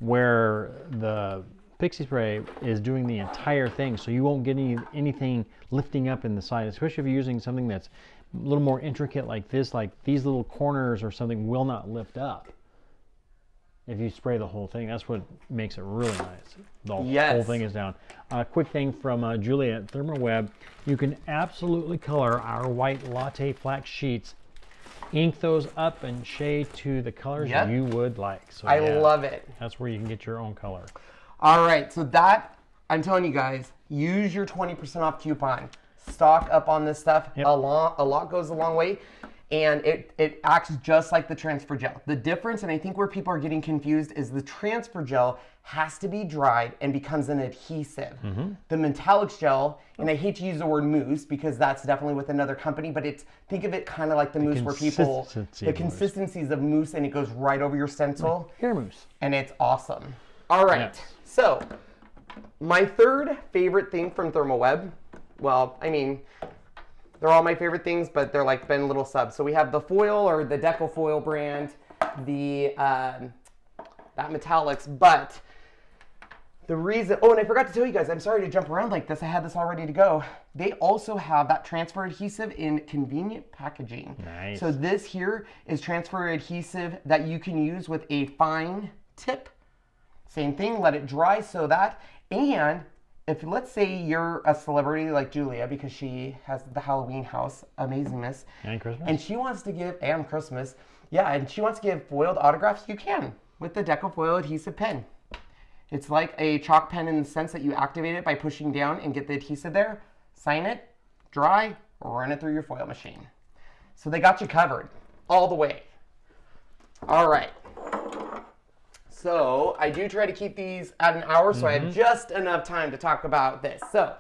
where the pixie spray is doing the entire thing, so you won't get anything lifting up in the side, especially if you're using something that's a little more intricate like this, like these little corners or something will not lift up. If you spray the whole thing, that's what makes it really nice. The whole thing is down. Quick thing from Julia at Therm-O-Web, you can absolutely color our white latte flax sheets, ink those up and shade to the colors you would like. So I love it. That's where you can get your own color. All right, so that, I'm telling you guys, use your 20% off coupon. Stock up on this stuff. A lot goes a long way. And it acts just like the transfer gel. The difference, and I think where people are getting confused, is the transfer gel has to be dried and becomes an adhesive. The metallics gel, and I hate to use the word mousse because that's definitely with another company, but think of it kind of like the mousse where people, the consistencies of mousse, and it goes right over your stencil. Hair mousse. And it's awesome. All right, so My third favorite thing from Therm-O-Web, well, I mean, they're all my favorite things, but they're like been little subs. So we have the foil or the Deco foil brand, the that metallics, but the reason, oh, and I forgot to tell you guys, I'm sorry to jump around like this. I had this all ready to go. They also have that transfer adhesive in convenient packaging. Nice. So this here is transfer adhesive that you can use with a fine tip. Same thing, let it dry so that, and if let's say you're a celebrity like Julia, because she has the Halloween house, amazingness. And Christmas. And she wants to give, and Christmas, yeah, and she wants to give foiled autographs, you can, with the Deco foil adhesive pen. It's like a chalk pen in the sense that you activate it by pushing down and get the adhesive there, sign it, dry, or run it through your foil machine. So they got you covered all the way. All right. So I do try to keep these at an hour, so I have just enough time to talk about this. So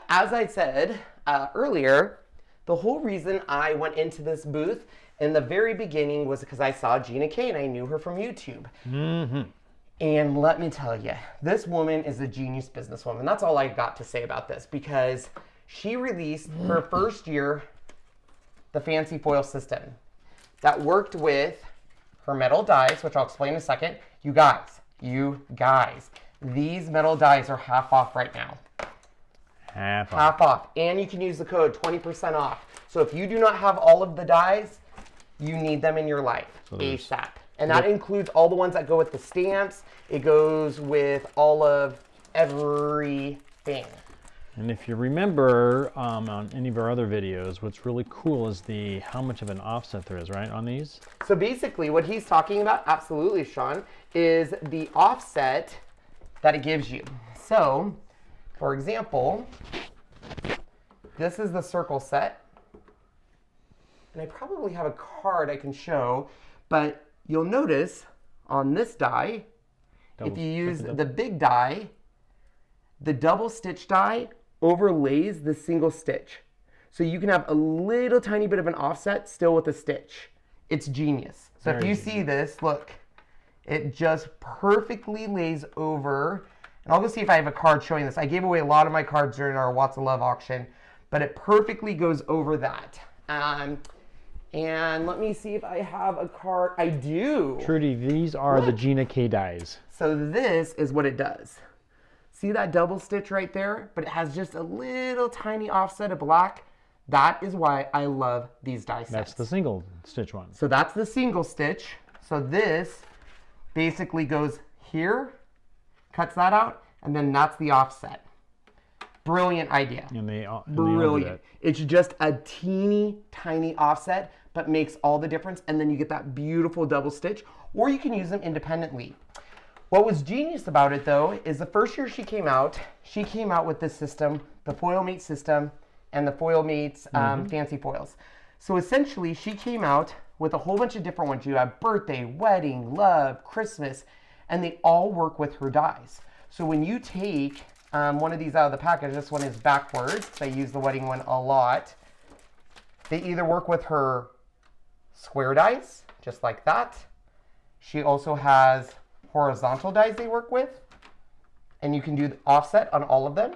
as I said earlier, the whole reason I went into this booth in the very beginning was because I saw Gina K and I knew her from YouTube. And let me tell you, this woman is a genius businesswoman. That's all I got to say about this, because she released her first year the fancy foil system that worked with her metal dies, which I'll explain in a second. You guys, these metal dies are half off right now. Half off. And you can use the code 20% off. So if you do not have all of the dies, you need them in your life ASAP. And that includes all the ones that go with the stamps. It goes with all of everything. And if you remember on any of our other videos, what's really cool is how much of an offset there is, right, on these? So basically what he's talking about, absolutely, Sean, is the offset that it gives you. So, for example, this is the circle set. And I probably have a card I can show, but you'll notice on this die, if you use the big die, the double stitch die overlays the single stitch. So you can have a little tiny bit of an offset still with a stitch. It's genius. So if you see this, look, it just perfectly lays over. And I'll go see if I have a card showing this. I gave away a lot of my cards during our Watts of Love auction, but it perfectly goes over that. And let me see if I have a card. I do. Trudy, these are the Gina K dies. So this is what it does. See that double stitch right there? But it has just a little tiny offset of black. That is why I love these die sets. That's the single stitch one. So that's the single stitch. So this basically goes here, cuts that out, and then that's the offset. Brilliant idea. Brilliant. It's just a teeny tiny offset, but makes all the difference. And then you get that beautiful double stitch, or you can use them independently. What was genius about it, though, is the first year she came out with this system, the Foil Mate system, and the Foil Mates fancy foils. So essentially, she came out with a whole bunch of different ones. You have birthday, wedding, love, Christmas, and they all work with her dies. So when you take one of these out of the package, this one is backwards, because I use the wedding one a lot. They either work with her square dies, just like that. She also has horizontal dies they work with, and you can do the offset on all of them.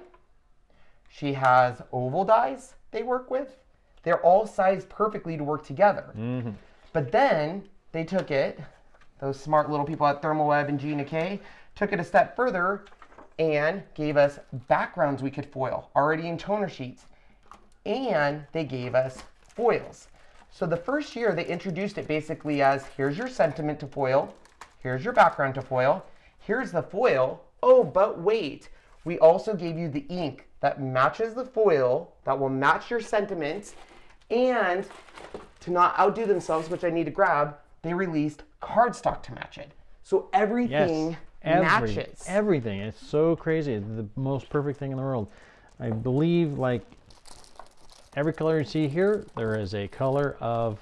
She has oval dies they work with. They're all sized perfectly to work together. But then they took it, those smart little people at Therm-O-Web and Gina K, took it a step further and gave us backgrounds we could foil, already in toner sheets. And they gave us foils. So the first year they introduced it basically as, here's your sentiment to foil, here's your background to foil, here's the foil. Oh, but wait, we also gave you the ink that matches the foil, that will match your sentiments, and to not outdo themselves, which I need to grab, they released cardstock to match it. So everything matches. Everything. It's so crazy. It's the most perfect thing in the world. I believe, like, every color you see here, there is a color of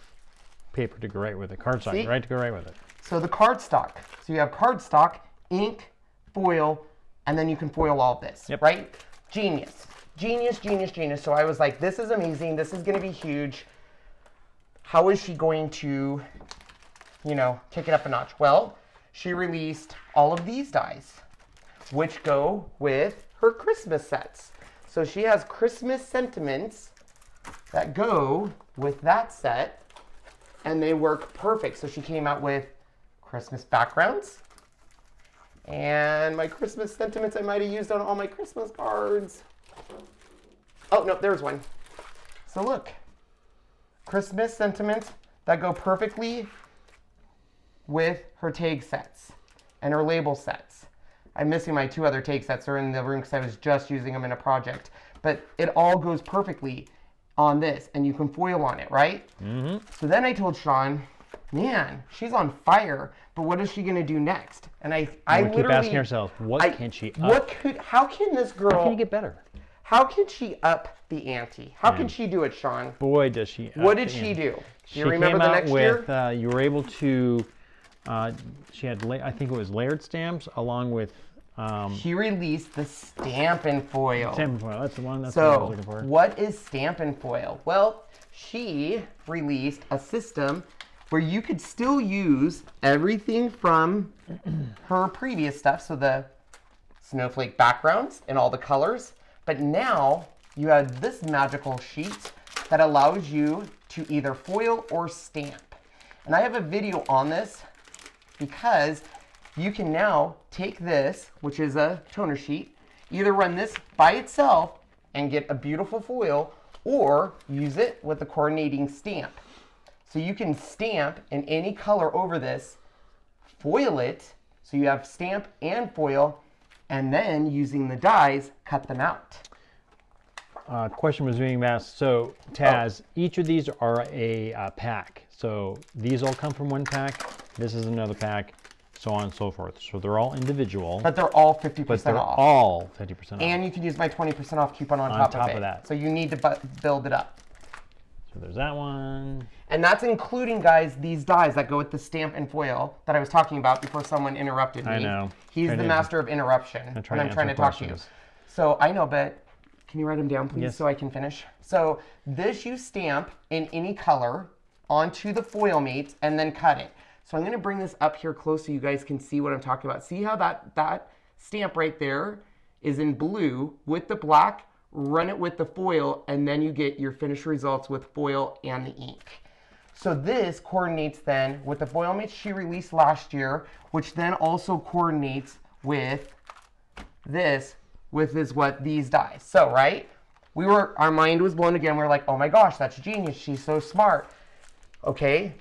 paper to go right with it. Cardstock, right, to go right with it. So the cardstock. So you have cardstock, ink, foil, and then you can foil all of this, right? Genius. Genius, genius, genius. So I was like, this is amazing. This is going to be huge. How is she going to, you know, take it up a notch? Well, she released all of these dies, which go with her Christmas sets. So she has Christmas sentiments that go with that set, and they work perfect. So she came out with Christmas backgrounds, and my Christmas sentiments I might have used on all my Christmas cards. Oh, no, there's one. So look, Christmas sentiments that go perfectly with her tag sets and her label sets. I'm missing my 2 other tag sets. They're in the room because I was just using them in a project. But it all goes perfectly on this, and you can foil on it, right? Mm-hmm. So then I told Sean, man, she's on fire, but what is she going to do next? And I literally keep asking ourselves, what can she up? How can this girl... How can you get better? How can she up the ante? How can she do it, Sean? Boy, does she up What did she do? Do you remember came the out next with, year? You were able to, she had, I think it was layered stamps along with... she released the Stampin' Foil. Stampin' Foil, that's the one. That's what I was looking for. What is Stampin' Foil? Well, she released a system where you could still use everything from her previous stuff, so the snowflake backgrounds and all the colors, but now you have this magical sheet that allows you to either foil or stamp. And I have a video on this because you can now take this, which is a toner sheet, either run this by itself and get a beautiful foil, or use it with a coordinating stamp. So you can stamp in any color over this, foil it, so you have stamp and foil, and then using the dies, cut them out. Question was being asked. So Taz, each of these are a pack. So these all come from one pack. This is another pack, so on and so forth. So they're all individual. But they're all 50% but they're off. all 50% off. And you can use my 20% off coupon on top of it. That. So you need to build it up. So there's that one. And that's including, guys, these dies that go with the stamp and foil that I was talking about before someone interrupted me. I know. He's the master of interruption when I'm trying to talk to you. So I know, but can you write them down, please, so I can finish? So this you stamp in any color onto the foil mate and then cut it. So I'm going to bring this up here close so you guys can see what I'm talking about. See how that stamp right there is in blue with the black? Run it with the foil, and then you get your finished results with foil and the ink. So this coordinates then with the foil mate she released last year, which then also coordinates with this, what these dies. So, right? Our mind was blown again. We were like, oh my gosh, that's genius. She's so smart. Okay,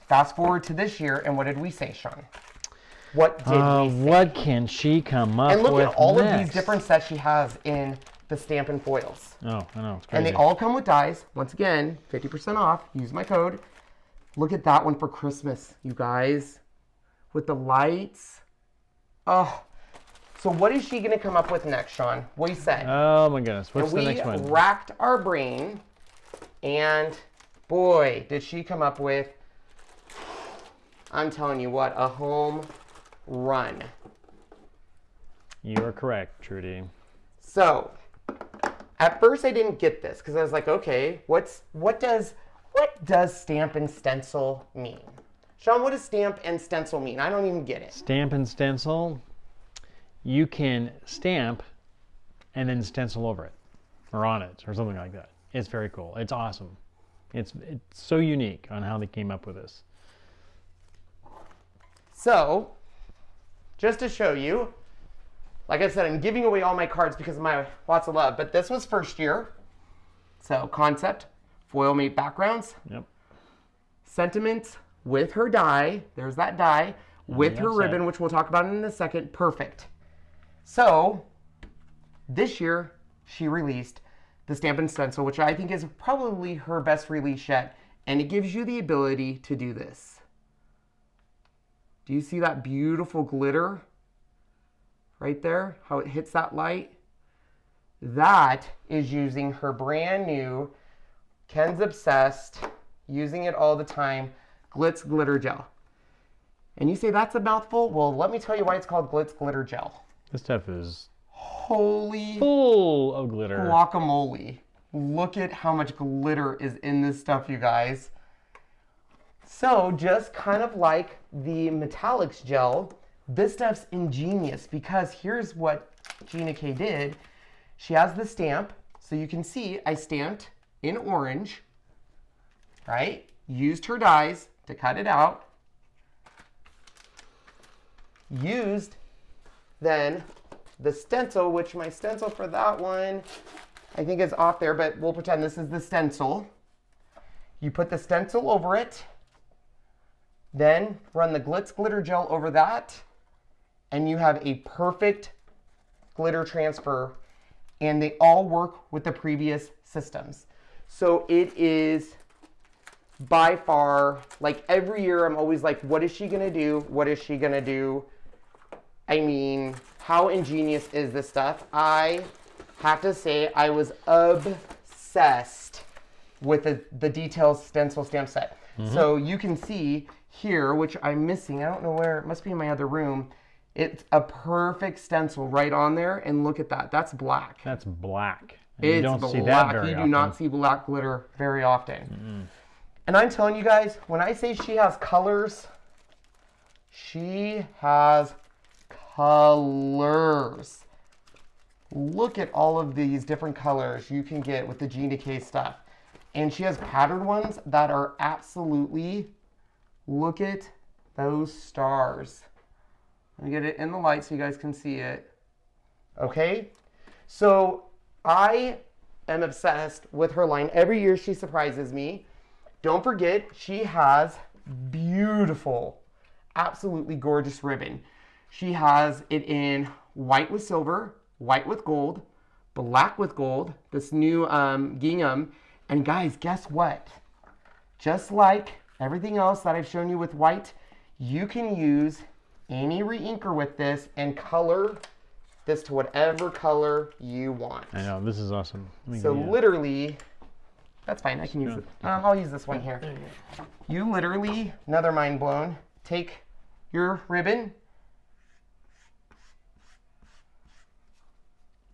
fast forward to this year, and what did we say, Sean? What did we say? What can she come up with? And look at all of these different sets she has in the Stampin' Foils. Oh, I know, it's crazy. And they all come with dies. Once again, 50% off. Use my code. Look at that one for Christmas, you guys. With the lights. Oh. So what is she going to come up with next, Sean? What do you say? Oh my goodness. What's the next one? We racked our brain, and boy, did she come up with, I'm telling you what, a home run. You are correct, Trudy. So, at first I didn't get this because I was like, okay, what does stamp and stencil mean? Sean, what does stamp and stencil mean? I don't even get it. Stamp and stencil, you can stamp and then stencil over it or on it or something like that. It's very cool. It's awesome. It's so unique on how they came up with this. So, just to show you, like I said, I'm giving away all my cards because of my lots of love, but this was first year. So concept, foil mate backgrounds. Yep. Sentiments with her die. There's that die. With her ribbon, which we'll talk about in a second. Perfect. So this year, she released the Stampin' Stencil, which I think is probably her best release yet. And it gives you the ability to do this. Do you see that beautiful glitter? Right there, how it hits that light. That is using her brand new Ken's Obsessed, using it all the time, Glitz Glitter Gel. And you say that's a mouthful? Well, let me tell you why it's called Glitz Glitter Gel. This stuff is holy full of glitter. Guacamole. Look at how much glitter is in this stuff, you guys. So just kind of like the metallics gel, This stuff's ingenious because here's what Gina K did. She has the stamp, so you can see I stamped in orange, right? Used her dies to cut it out. Used then the stencil, which my stencil for that one, I think is off there, but we'll pretend this is the stencil. You put the stencil over it, then run the Glitz glitter gel over that, and you have a perfect glitter transfer, and they all work with the previous systems. So it is by far, like every year I'm always like, what is she gonna do? What is she gonna do? I mean, how ingenious is this stuff? I have to say I was obsessed with the details stencil stamp set. So you can see here, which I'm missing, I don't know where, it must be in my other room. It's a perfect stencil right on there, and look at that, that's black. That's black. It's you don't black. see that very You do often. not see black glitter very often. And I'm telling you guys, when I say she has colors, she has colors. Look at all of these different colors you can get with the Gina K stuff. And she has patterned ones that are absolutely, look at those stars. Let me get it in the light so you guys can see it. Okay, so I am obsessed with her line. Every year she surprises me. Don't forget, she has beautiful, absolutely gorgeous ribbon. She has it in white with silver, white with gold, black with gold, this new gingham. And guys, guess what? Just like everything else that I've shown you with white, you can use any re-inker with this and color this to whatever color you want. I know, this is awesome. So literally, that's fine, I can use it. I'll use this one here. You literally, another mind blown, take your ribbon,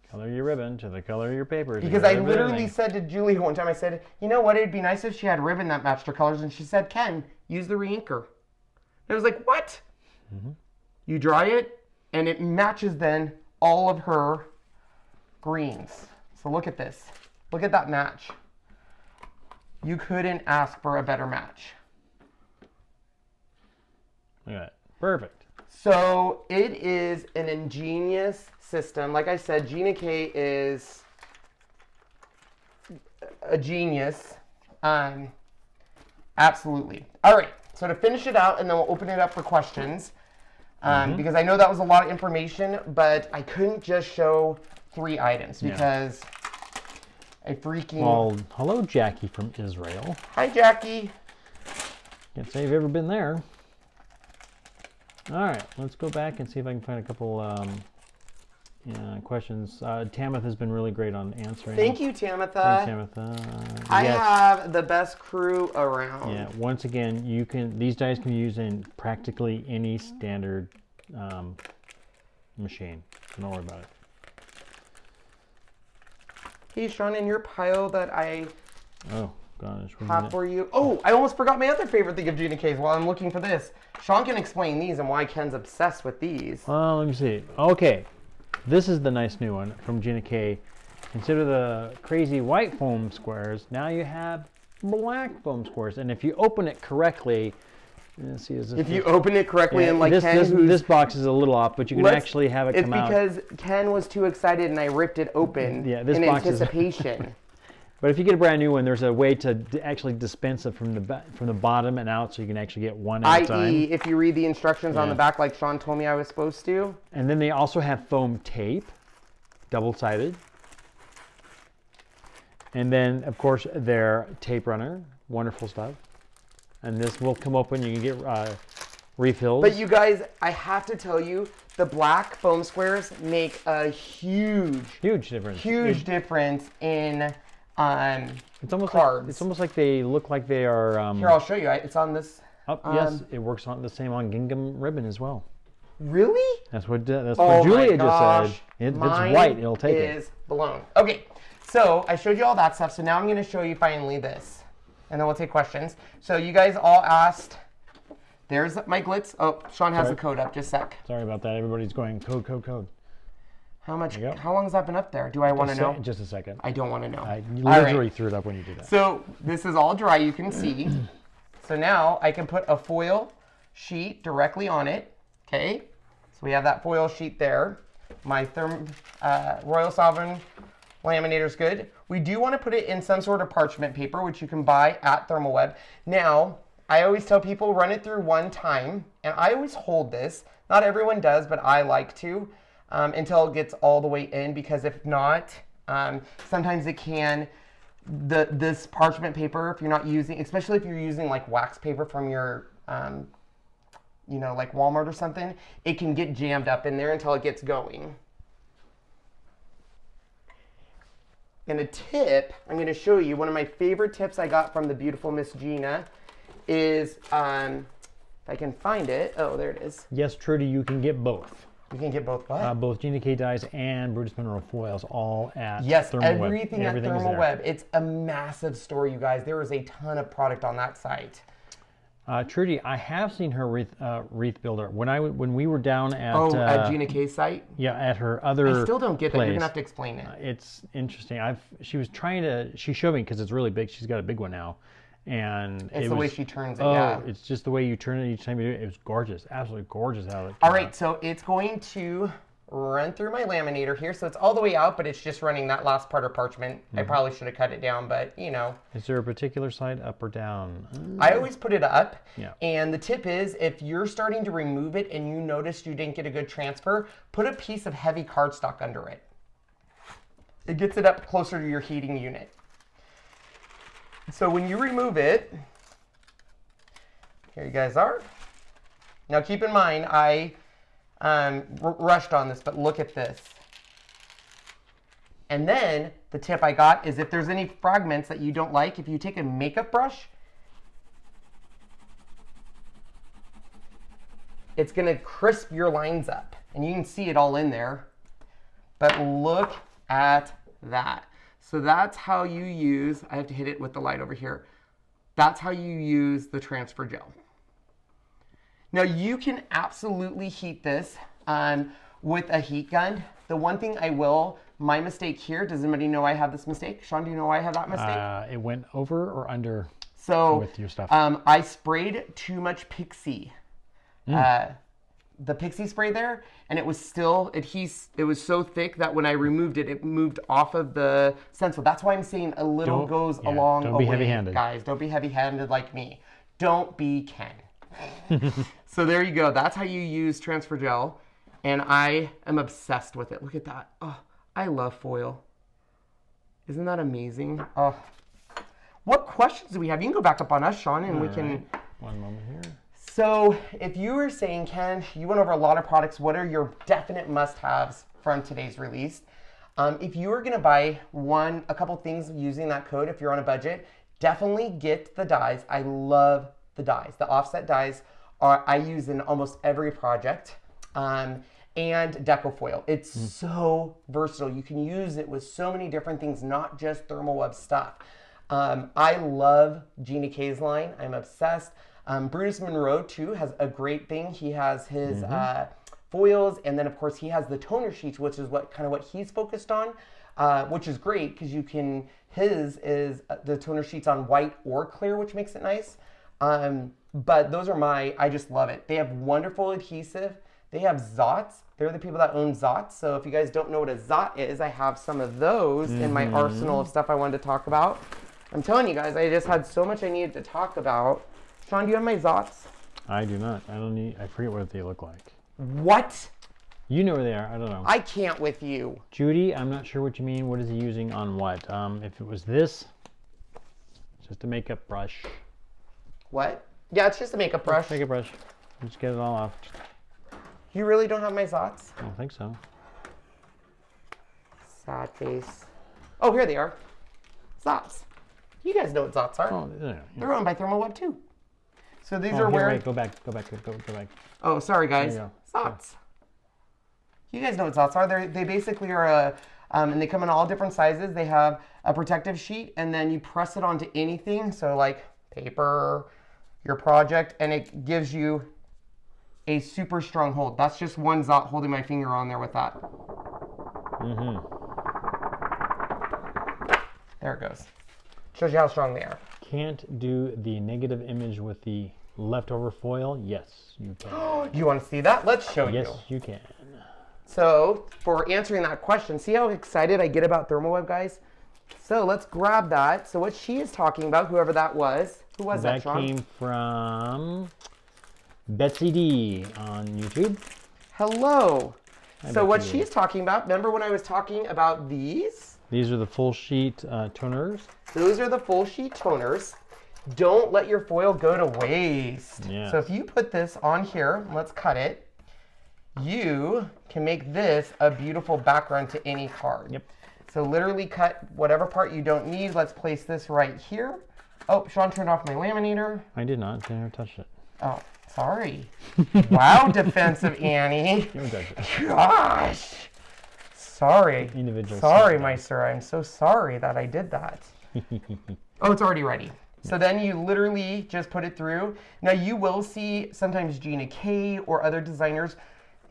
color your ribbon to the color of your paper. because I literally said to Julie one time, I said, you know what, it'd be nice if she had ribbon that matched her colors, and she said, Ken, use the re-inker. And I was like, what? You dry it, and it matches then all of her greens. So look at this. Look at that match. You couldn't ask for a better match. Look at that. Perfect. So it is an ingenious system. Like I said, Gina K is a genius. Absolutely. All right. So to finish it out, and then we'll open it up for questions. Because I know that was a lot of information, but I couldn't just show 3 items because I freaking... Well, hello, Jackie from Israel. Hi, Jackie. Can't say you've ever been there. All right, let's go back and see if I can find a couple questions. Tamitha has been really great on answering. Thank you, Tamitha. Thanks, Tamitha. I Yes. have the best crew around. Yeah, once again, you can. These dies can be used in practically any standard machine. So don't worry about it. Hey, Sean, in your pile that I Oh gosh. have for you. Oh, I almost forgot my other favorite thing of Gina K's while I'm looking for this. Sean can explain these and why Ken's obsessed with these. Let me see. Okay, this is the nice new one from Gina K. Consider the crazy white foam squares. Now you have black foam squares, and if you open it correctly, let's see, is this If you open it correctly and like this box is a little off, but you can actually have it come out. It's because Ken was too excited and I ripped it open this in box anticipation. But if you get a brand new one, there's a way to actually dispense it from the bottom and out, so you can actually get one at a time. I.e., if you read the instructions on the back like Sean told me I was supposed to. And then they also have foam tape, double-sided. And then, of course, their tape runner, wonderful stuff. And this will come open, you can get refills. But you guys, I have to tell you, the black foam squares make a huge difference. Huge difference in it's almost cards. Like, it's almost like they look like they are. Here, I'll show you. It's on this. Yes, it works on the same on gingham ribbon as well. Really? That's what Julia just said. If it's white, it'll take it. Is blown. Okay, so I showed you all that stuff. So now I'm going to show you finally this, and then we'll take questions. So you guys all asked There's my glitz. Oh, Sean has the code up. Just a sec. Sorry about that. Everybody's going code, code, code. How much? How long has that been up there? Do I want to know? Just a second. I don't want to know. I literally threw it up when you did that. So this is all dry, you can see. So now I can put a foil sheet directly on it. Okay. So we have that foil sheet there. My Royal Sovereign laminator is good. We do want to put it in some sort of parchment paper, which you can buy at Therm-O-Web. Now, I always tell people run it through one time, and I always hold this. Not everyone does, but I like to. Until it gets all the way in, because if not, sometimes it can, this parchment paper, if you're not using, especially if you're using like wax paper from your, you know, like Walmart or something, it can get jammed up in there until it gets going. And a tip, I'm going to show you, one of my favorite tips I got from the beautiful Miss Gina is, if I can find it, oh, there it is. Yes, Trudy, you can get both. You can get both what? Both Gina K dies and Brutus Monroe foils, all at yes, Therm-O-Web. everything at Therm-O-Web. It's a massive store, you guys. There is a ton of product on that site. Trudy, I have seen her wreath builder when we were down at at Gina K's site. Yeah, at her other. I still don't get that. place. You're gonna have to explain it. It's interesting. She was trying to. She showed me because it's really big. She's got a big one now, and it's the way she turns it. Oh, yeah. It's just the way you turn it each time you do it. It was gorgeous, absolutely gorgeous how it came All right, out. so it's going to run through my laminator here. So it's all the way out, but it's just running that last part of parchment. I probably should have cut it down, but you know. Is there a particular side, up or down? I always put it up. Yeah. And the tip is, if you're starting to remove it and you noticed you didn't get a good transfer, put a piece of heavy cardstock under it. It gets it up closer to your heating unit. So when you remove it, here you guys are. Now keep in mind, I rushed on this, but look at this. And then the tip I got is if there's any fragments that you don't like, if you take a makeup brush, it's gonna crisp your lines up. And you can see it all in there. But look at that. So that's how you use, I have to hit it with the light over here. That's how you use the transfer gel. Now you can absolutely heat this with a heat gun. The one thing my mistake here, does anybody know I have this mistake? Sean, do you know why I have that mistake? It went over or under with your stuff? I sprayed too much Pixie. The Pixie spray there, and it was still it was so thick that when I removed it, it moved off of the stencil. That's why I'm saying a little goes a long way. Don't be heavy-handed. Guys, don't be heavy-handed like me. Don't be Ken. So there you go. That's how you use transfer gel, and I am obsessed with it. Look at that. Oh, I love foil. Isn't that amazing? Oh, what questions do we have? You can go back up on us, Sean, and we can. One moment here. So if you were saying, Ken, you went over a lot of products, what are your definite must-haves from today's release? If you were gonna buy a couple things using that code, if you're on a budget, definitely get the dies. I love the dies. The offset dies I use in almost every project. And deco foil. It's so versatile. You can use it with so many different things, not just Therm-O-Web stuff. I love Gina K's line. I'm obsessed. Brutus Monroe too has a great thing. He has his foils, and then of course he has the toner sheets, which is what he's focused on, which is great because you can. His is the toner sheets on white or clear, which makes it nice. But those are I just love it. They have wonderful adhesive. They have Zots. They're the people that own Zots. So if you guys don't know what a Zot is, I have some of those in my arsenal of stuff I wanted to talk about. I'm telling you guys, I just had so much I needed to talk about. Sean, do you have my Zots? I do not. I forget what they look like. What? You know where they are. I don't know. I can't with you. Judy, I'm not sure what you mean. What is he using on what? If it was this, just a makeup brush. What? Yeah, it's just a makeup brush. Makeup brush. Just get it all off. You really don't have my Zots? I don't think so. Sad face. Oh, here they are. Zots. You guys know what Zots are. Oh, yeah. They're owned by Therm-O-Web too. So these are where... Wait, go back. Oh, sorry guys. Zots. You guys know what Zots are. They basically are and they come in all different sizes. They have a protective sheet, and then you press it onto anything. So like paper, your project, and it gives you a super strong hold. That's just one Zot holding my finger on there with that. There it goes. Shows you how strong they are. Can't do the negative image with the leftover foil? Yes, you can. You want to see that? Let's show you. Yes, you can. So for answering that question, see how excited I get about Therm-O-Web, guys? So let's grab that. So what she is talking about, whoever that was, who was that, Sean? That came from Betsy D on YouTube. Hello. So what Betsy. she's talking about, remember when I was talking about these? These are the full sheet toners. Those are the full sheet toners. Don't let your foil go to waste. Yeah. So if you put this on here, let's cut it. You can make this a beautiful background to any card. Yep. So literally cut whatever part you don't need. Let's place this right here. Oh, Sean turned off my laminator. I did not. Didn't touch it. Oh, sorry. Wow, defensive Annie. You touch it. Gosh. Sorry. Individual. Sorry, my sir. I'm so sorry that I did that. Oh, it's already ready. So then you literally just put it through. Now you will see sometimes Gina K or other designers,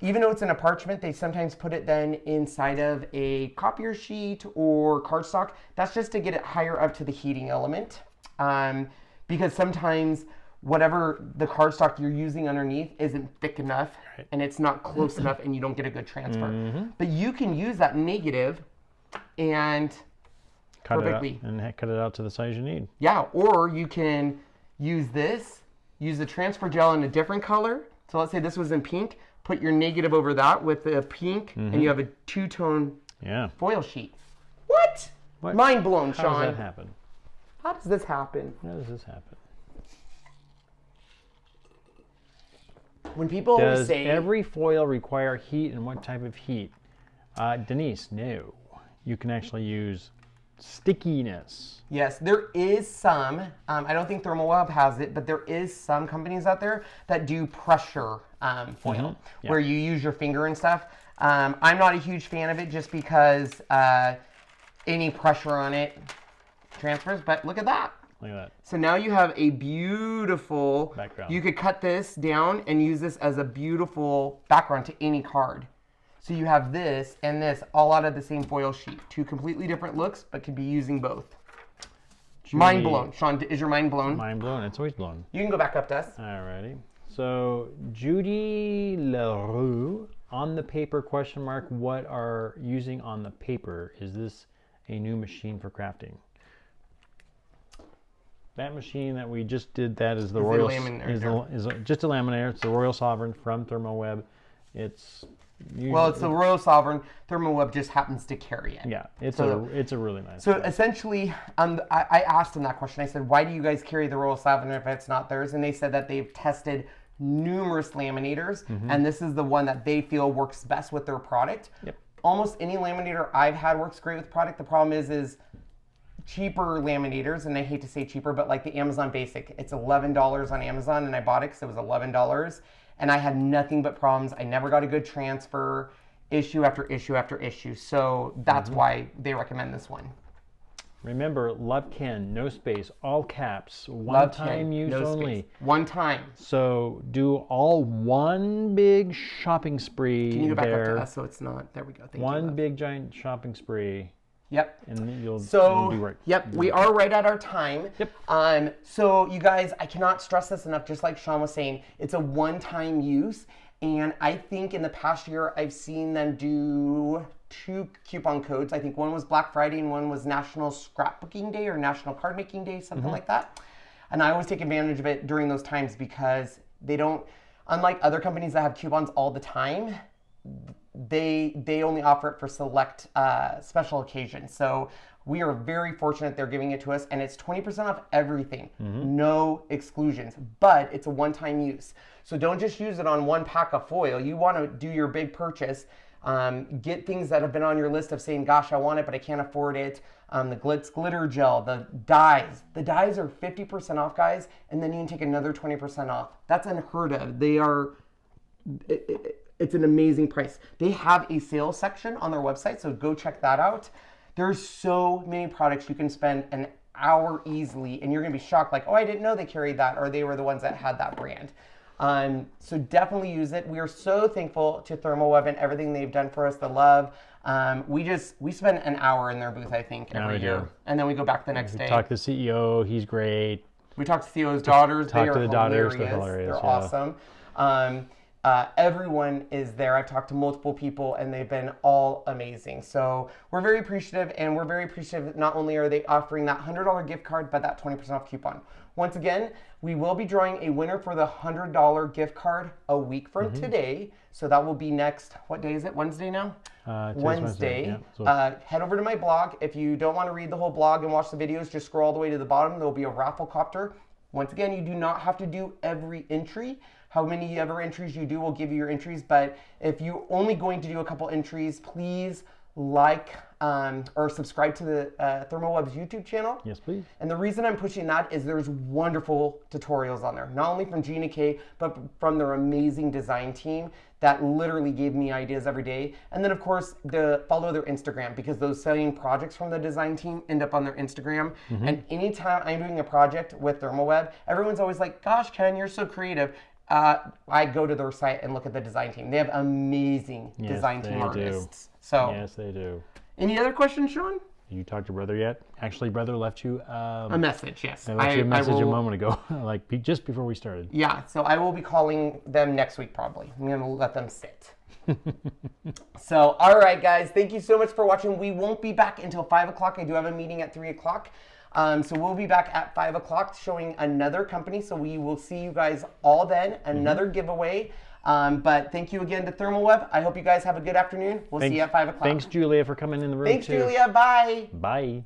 even though it's in a parchment, they sometimes put it then inside of a copier sheet or cardstock. That's just to get it higher up to the heating element. Because sometimes whatever the cardstock you're using underneath isn't thick enough and it's not close enough and you don't get a good transfer. But you can use that negative and Cut perfectly. it out and cut it out to the size you need. Yeah, or you can use this, use the transfer gel in a different color. So let's say this was in pink, put your negative over that with the pink, and you have a two-tone foil sheet. What? Mind blown, Sean. How does that happen? How does this happen? How does this happen? When people Does say... every foil require heat, and what type of heat? Denise, no. You can actually use stickiness. Yes, there is some. I don't think Therm-O-Web has it, but there is some companies out there that do pressure foil, where you use your finger and stuff. I'm not a huge fan of it just because any pressure on it transfers, but look at that. Look at that. So now you have a beautiful background. You could cut this down and use this as a beautiful background to any card. So you have this and this all out of the same foil sheet. Two completely different looks, but could be using both. Judy, mind blown. Sean, is your mind blown? Mind blown. It's always blown. You can go back up to us. Alrighty. So Judy LaRue, on the paper question mark, what are using on the paper? Is this a new machine for crafting? That machine that we just did, that is the Royal, is just a laminator. It's the Royal Sovereign from Therm-O-Web. It's well, it's the Royal Sovereign. Therm-O-Web just happens to carry it. Yeah, it's a really nice. So essentially, I asked them that question. I said, why do you guys carry the Royal Sovereign if it's not theirs? And they said that they've tested numerous laminators, and this is the one that they feel works best with their product. Yep. Almost any laminator I've had works great with product. The problem is cheaper laminators, and I hate to say cheaper, but like the Amazon Basic, it's $11 on Amazon, and I bought it because it was $11, and I had nothing but problems. I never got a good transfer, issue after issue after issue. So that's why they recommend this one. Remember, Love Ken, no space, all caps, one time use only. Space. One time. So do all one big shopping spree. Can you go back up to us so it's not? There we go. Thank you. One big giant shopping spree. Yep. And you'll be right. Yep, we are right at our time. Yep. So you guys, I cannot stress this enough, just like Sean was saying, it's a one-time use. And I think in the past year, I've seen them do 2 coupon codes. I think one was Black Friday and one was National Scrapbooking Day or National Card Making Day, something like that. And I always take advantage of it during those times because they don't, unlike other companies that have coupons all the time, they only offer it for select special occasions. So we are very fortunate they're giving it to us, and it's 20% off everything, no exclusions, but it's a one-time use. So don't just use it on one pack of foil. You want to do your big purchase, get things that have been on your list of saying, gosh, I want it, but I can't afford it. The Glitz glitter gel, the dyes. The dyes are 50% off, guys, and then you can take another 20% off. That's unheard of. They are... It's an amazing price. They have a sales section on their website, so go check that out. There's so many products you can spend an hour easily, and you're gonna be shocked, like, oh, I didn't know they carried that, or they were the ones that had that brand. So definitely use it. We are so thankful to Therm-O-Web and everything they've done for us, the love. We spend an hour in their booth, I think, every year. And then we go back the next day. Talk to the CEO, he's great. We talk to the CEO's daughters. Talk they to are the daughters, hilarious. They're yeah. awesome. Everyone is there. I've talked to multiple people and they've been all amazing. So we're very appreciative, and we're very appreciative. Not only are they offering that $100 gift card, but that 20% off coupon. Once again, we will be drawing a winner for the $100 gift card a week from today. So that will be next, what day is it? Wednesday now? Wednesday. Yeah. So Head over to my blog. If you don't want to read the whole blog and watch the videos, just scroll all the way to the bottom. There will be a raffle copter. Once again, you do not have to do every entry. How many ever entries you do will give you your entries. But if you're only going to do a couple entries, please like or subscribe to the Therm-O-Web's YouTube channel. yes, please. And the reason I'm pushing that is there's wonderful tutorials on there, not only from Gina K, but from their amazing design team that literally gave me ideas every day. And then of course, follow their Instagram, because those same projects from the design team end up on their Instagram. And anytime I'm doing a project with Therm-O-Web, everyone's always like, gosh, Ken, you're so creative. I go to their site and look at the design team. They have amazing design team artists. So yes, they do. Any other questions, Sean? You talked to brother yet? Actually, brother left you a message. Yes, I left you a message a moment ago, like just before we started. Yeah, so I will be calling them next week probably. I'm gonna let them sit. So, all right, guys, thank you so much for watching. We won't be back until 5 o'clock. I do have a meeting at 3 o'clock. So we'll be back at 5 o'clock showing another company. So we will see you guys all then, another giveaway. But thank you again to Therm-O-Web. I hope you guys have a good afternoon. We'll see you at 5 o'clock. Thanks, Julia, for coming in the room. Thanks, Julia. Bye. Bye.